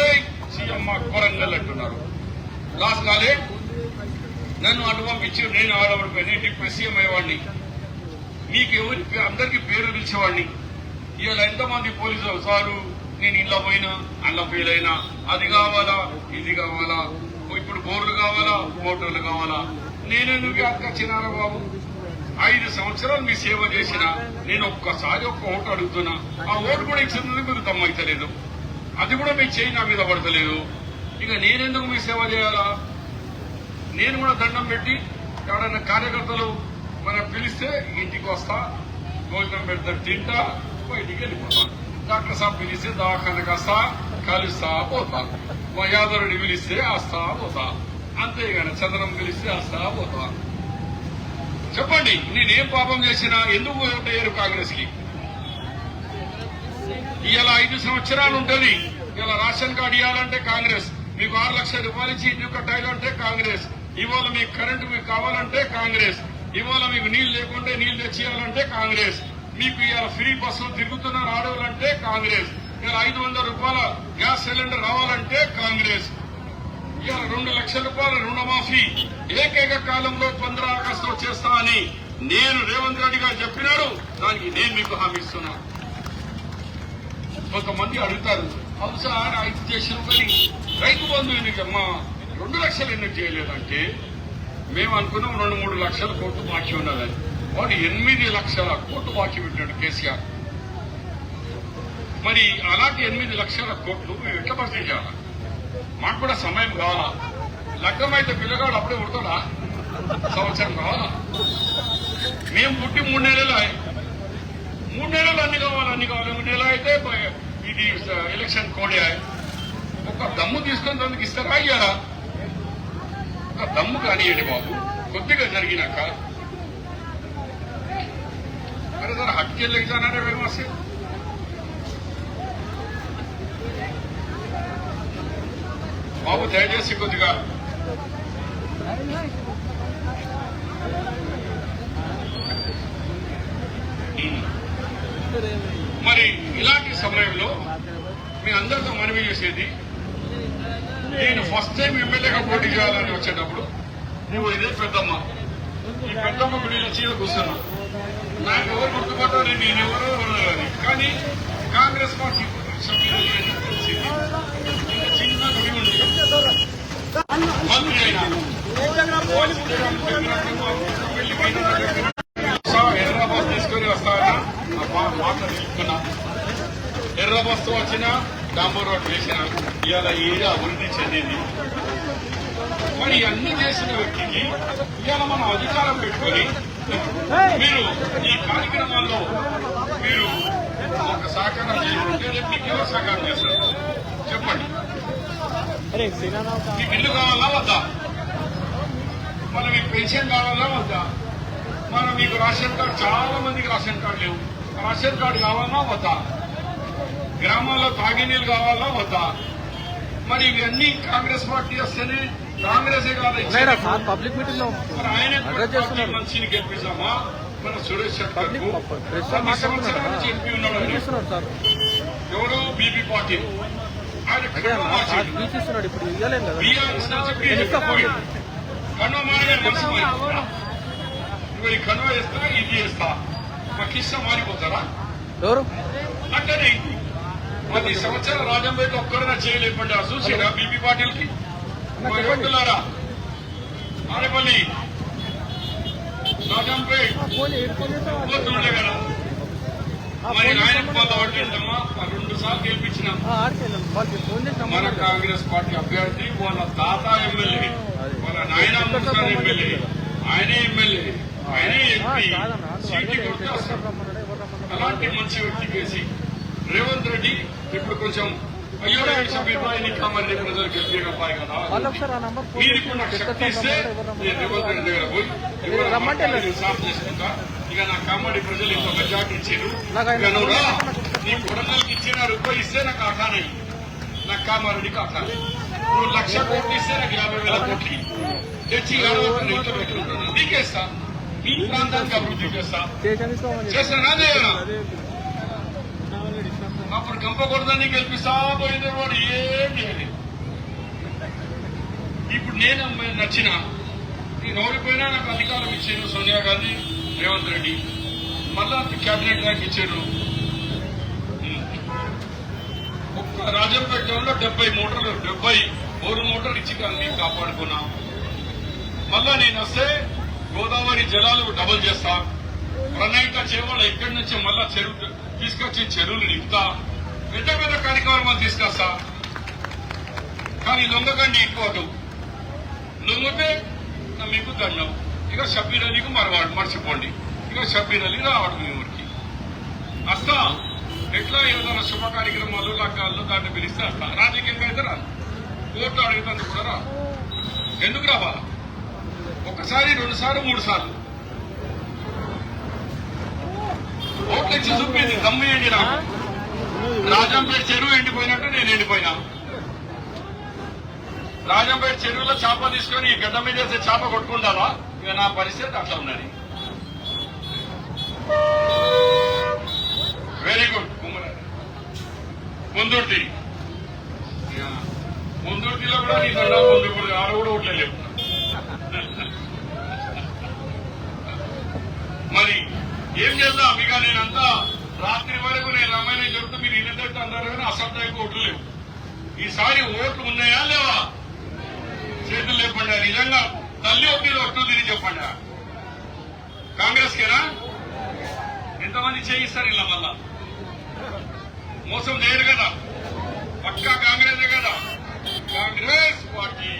సీఎం మా కొరంగల్ అంటున్నారు. లాస్ కాలే, నన్ను అటు పంపించి నేను ఆడబడిపోయి డిప్యూటీ సీఎం అయ్యేవాడిని. మీకు ఎవరికి అందరికీ పేరు పిలిచేవాడిని. ఇవాళ ఎంతమంది పోలీసులు సారు నేను ఇళ్ళ పోయినా అల్ల ఫెయిల్ అయినా, అది కావాలా ఇది కావాలా, ఇప్పుడు బోర్లు కావాలా మోటార్లు కావాలా. నేనెందుకు అక్కచ్చినారా బాబు? 5 సంవత్సరాలు మీ సేవ చేసిన నేను ఒక్కసారి ఒక్క ఓటు అడుగుతున్నా. ఆ ఓటు కూడా ఇచ్చినందుకు మీకు దమ్మైతలేదు, అది కూడా మీ చేయి నా మీద పడతలేదు. ఇక నేనెందుకు మీ సేవ చేయాలా? నేను కూడా దండం పెట్టి ఎవరైనా కార్యకర్తలు మనం పిలిస్తే ఇంటికి వస్తా, భోజనం పెడతారు, తింటా, బయటికి వెళ్ళిపోతా. డాక్టర్ సాబ్ పిలిస్తే దవాఖానకు వస్తా, కలుస్తా పోతా. మా యాదవుడిని పిలిస్తే వస్తా పోతా. అంతేగాని చంద్రం పిలిస్తే వస్తా పోతా. చెప్పండి, నేనేం పాపం చేసినా? ఎందుకు ఓటేయరు కాంగ్రెస్ కి? ఇలా 5 సంవత్సరాలు ఉంటుంది. ఇలా రేషన్ కార్డు ఇవ్వాలంటే కాంగ్రెస్, మీకు 6 లక్షల రూపాయలు ఇచ్చి ఇల్లు కట్టాలంటే కాంగ్రెస్, ఇవాళ మీకు కరెంటు మీకు కావాలంటే కాంగ్రెస్, ఇవాళ మీకు నీళ్లు లేకుంటే నీళ్లు తెచ్చియాలంటే కాంగ్రెస్, మీకు ఇవాళ ఫ్రీ బస్సులు తిరుగుతున్నారు ఆడవాలంటే కాంగ్రెస్, ఇలా 500 రూపాయల గ్యాస్ సిలిండర్ రావాలంటే కాంగ్రెస్, ఇవాళ 2 లక్షల రూపాయల రుణమాఫీ ఏకైక కాలంలో 15 ఆగస్టులో చేస్తా అని నేను రేవంత్ రెడ్డి గారు చెప్పినాడు. దానికి నేను మీకు హామీ ఇస్తున్నా. కొంతమంది అడుగుతారు, అవును సార్ 5 చేసిన కానీ రైతు బంధు ఎందుకమ్మా 2 లక్షలు ఎందుకు చేయలేదంటే, మేము అనుకున్నాం 2-3 లక్షల కోట్లు బాకీ ఉన్నదని. వాడు 8 లక్షల కోట్లు బాకీ పెట్టాడు కేసీఆర్. మరి అలాంటి 8 లక్షల కోట్లు మేము ఎట్లా భర్తీ చేయాలా? మాకు కూడా సమయం కావాలా? లగ్గమైతే పిల్లగాడు అప్పుడే పుడతాడా? సంవత్సరం కావాలా? మేము పుట్టి 3 నెలలు 3 నెలలు అన్ని కావాలి. 3 నెలలు అయితే ఇది ఎలక్షన్ కోడే. ఒక దమ్ము తీసుకొని దానికి ఇస్తారా అయ్యారా? ఒక దమ్ము కానియండి బాబు. కొద్దిగా జరిగినాక अरे जरा हटके लेके जाना रे वहां से. బాబు దయచేసి కొద్దిగా మరి ఇలాంటి సమయంలో మీ అందరితో మనవి చేసేది, నేను ఫస్ట్ టైం ఎమ్మెల్యేగా పోటీ చేయాలని వచ్చేటప్పుడు నువ్వు ఇదే పెద్దమ్మ, ఈ పెద్దమ్మ గుడిలో చీర కూర్చున్నా. నాకు ఎవరు గుర్తుపట్టాలి, నేను ఎవరో అని. కానీ కాంగ్రెస్ పార్టీ సభ్యులు తెలిసింది. చిన్న గుడి ఉంది, మంత్రి అయినా హైదరాబాద్ తీసుకొని వస్తానని మాట తీసుకున్నా. ఎర్ర బస్సు వచ్చినా డాంబర్ రోడ్ వేసిన ఇవాళ ఏరియా అభివృద్ధి చెందింది. మరి అన్ని చేసిన వ్యక్తికి ఇవాళ మనం అధికారం పెట్టుకొని మీరు ఈ కార్యక్రమాల్లో మీరు ఒక సహకారం చేసుకుంటే రేపు మీకు ఎవరు సహకారం చేస్తారు చెప్పండి? మీకు ఇల్లు కావాలా వద్దా? మన మీకు పెన్షన్ కావాలా వద్దా? మన మీకు రేషన్ కార్డు, చాలా మందికి రేషన్ కార్డు లేవు, రేషన్ కార్డు కావాలా వద్దా? గ్రామాల్లో తాగినీళ్ళు కావాలా వద్దా? మరి ఇవన్నీ కాంగ్రెస్ పార్టీ వస్తేనే, కాంగ్రెస్ పబ్లిక్ మీటింగ్ లో మరి ఆయన మనిషిని గెలిపిస్తామా? మన సురేష్ శెట్టర్ సంవత్సరాల నుంచి ఎంపీ ఉన్నాడు. ఎవరు? బీపీ పాటిల్. ఆయన ఇప్పుడు ఇవ్వలేదు కదా. కన్వ మారే మనసు మారిపోతా. ఇప్పుడు కన్వ వేస్తా, ఇది వేస్తా, మా కిస్స మారిపోతారా? ఎవరు అంటేనే 10 సంవత్సరాలు రాజంపేట ఒక్కరైనా చేయలేకుండా చూసారా బీపీ పాటిల్ కి? యువకులారా, ఆరేపల్లి రాజంపేట పోతుండే కదా, మరి ఆయన పొందబడుతుంటామా 2 సార్లు గెలిపించినాం. ఆడికి వెళ్ళాను వాళ్ళకి ఫోన్ చేసి మన కాంగ్రెస్ పార్టీ అభ్యర్థి వాళ్ళ తాత ఎమ్మెల్యే, వాళ్ళ నాయన మున్సిపల్ ఎమ్మెల్యే, ఆయనే ఎమ్మెల్యే, ఆయనే ఎంపీ, సీట్లు కొట్టి వస్తాడు. అలాంటి మంచి వ్యక్తి కేసి రేవంత్ రెడ్డి ఇప్పుడు కొంచెం అయ్యో కామారెడ్డి ప్రజలకు ఎంపీగా పాయి కదా, వాళ్ళు ఒకసారి ఆ నంబర్ ఫోన్ మీరు ఇప్పుడు నాకు శక్తి ఇస్తే నేను రేవంత్ రెడ్డి దగ్గర పోయి సాఫ్ చేసుకుంటా. ఇక నా కామారెడ్డి ప్రజలు ఇంత మెజార్టీ ఇచ్చారు, ఇక నువ్వు రా, నీకు వరంగల్కి ఇచ్చిన రూపాయి ఇస్తే నాకు ఆఖానయ్యి, నాకు కామారెడ్డికి ఆఖానే. నువ్వు 1,00,000 కోట్లు ఇస్తే నాకు 50,000 కోట్లు తెచ్చి పెట్టుకుంటున్నాను, నీకేస్తా, మీ ప్రాంతానికి అభివృద్ధి చేస్తా. చేస్తానా చేయనా? అప్పుడు గంపకూడదని గెలిపిస్తా పోయింది వాడు ఏం చేయలేదు. ఇప్పుడు నేను నచ్చిన నేను ఓడిపోయినా నాకు అధికారం ఇచ్చారు సోనియా గాంధీ, రేవంత్ రెడ్డి, మళ్ళా క్యాబినెట్ ర్యాంక్ ఇచ్చారు. ఒక్క రాజంపేటలో 70 మోటార్లు 70 బోరు మోటార్లు ఇచ్చి అన్ని కాపాడుకున్నా. మళ్ళా నేను వస్తే గోదావరి జలాలు డబుల్ చేస్తా, ప్రణాళిక చేవాళ్ళ ఇక్కడి నుంచి మళ్ళా చెరువు తీసుకొచ్చి చెరువులు నింపుతా, పెద్ద పెద్ద కార్యక్రమాలు తీసుకొస్తా. కానీ లొంగకండి ఇంకోటు, లొంగితే మీకు దండం. ఇక షబ్బీర్ అలీకి మర్చిపోండి, ఇక షబ్బీర్ అలీ రావడం మీ ఊరికి వస్తా. ఎట్లా ఏదైనా శుభ కార్యక్రమాలు లగ్గాల్లో దాన్ని పిలిస్తే వస్తా. రాజకీయంగా అయితే రాదు, కోర్టు అడిగినందుకు కూడా రాదు. ఎందుకు రావాలా? 1 సారి 2 సార్లు 3 సార్లు ఓట్లు ఇచ్చి చూపింది దమ్మేయండి. నాకు రాజంపేట చెరువు ఎండిపోయినట్టు నేను ఎండిపోయినా. రాజంపేట చెరువులో చేప తీసుకొని ఈ గడ్డ మీద వేసే చేప కొట్టుకుంటావా? ఇక నా పరిస్థితి అట్లా ఉన్నది. Very good. ముందుర్తి, ముందుర్తిలో కూడా నీ దండా ముందు ఆడ కూడా ఓట్లే లేవు. మరి ఏం చేద్దాం? ఇక నేనంతా రాత్రి వరకు నేను రామాయణం చెబుతూ మీరు ఇన్నదైతే అన్నారు కానీ అసంతకు ఓట్లు లేవు. ఈసారి ఓట్లు ఉన్నాయా లేవా? చేతులు లేపండి. నిజంగా తల్లి ఒట్లు తిరిగి చెప్పండి. కాంగ్రెస్ కేనా? ఎంతమంది చేయిస్తారు ఇలా? మళ్ళా మోసం చేయరు కదా, పక్కా కాంగ్రెసే కదా. కాంగ్రెస్ పార్టీ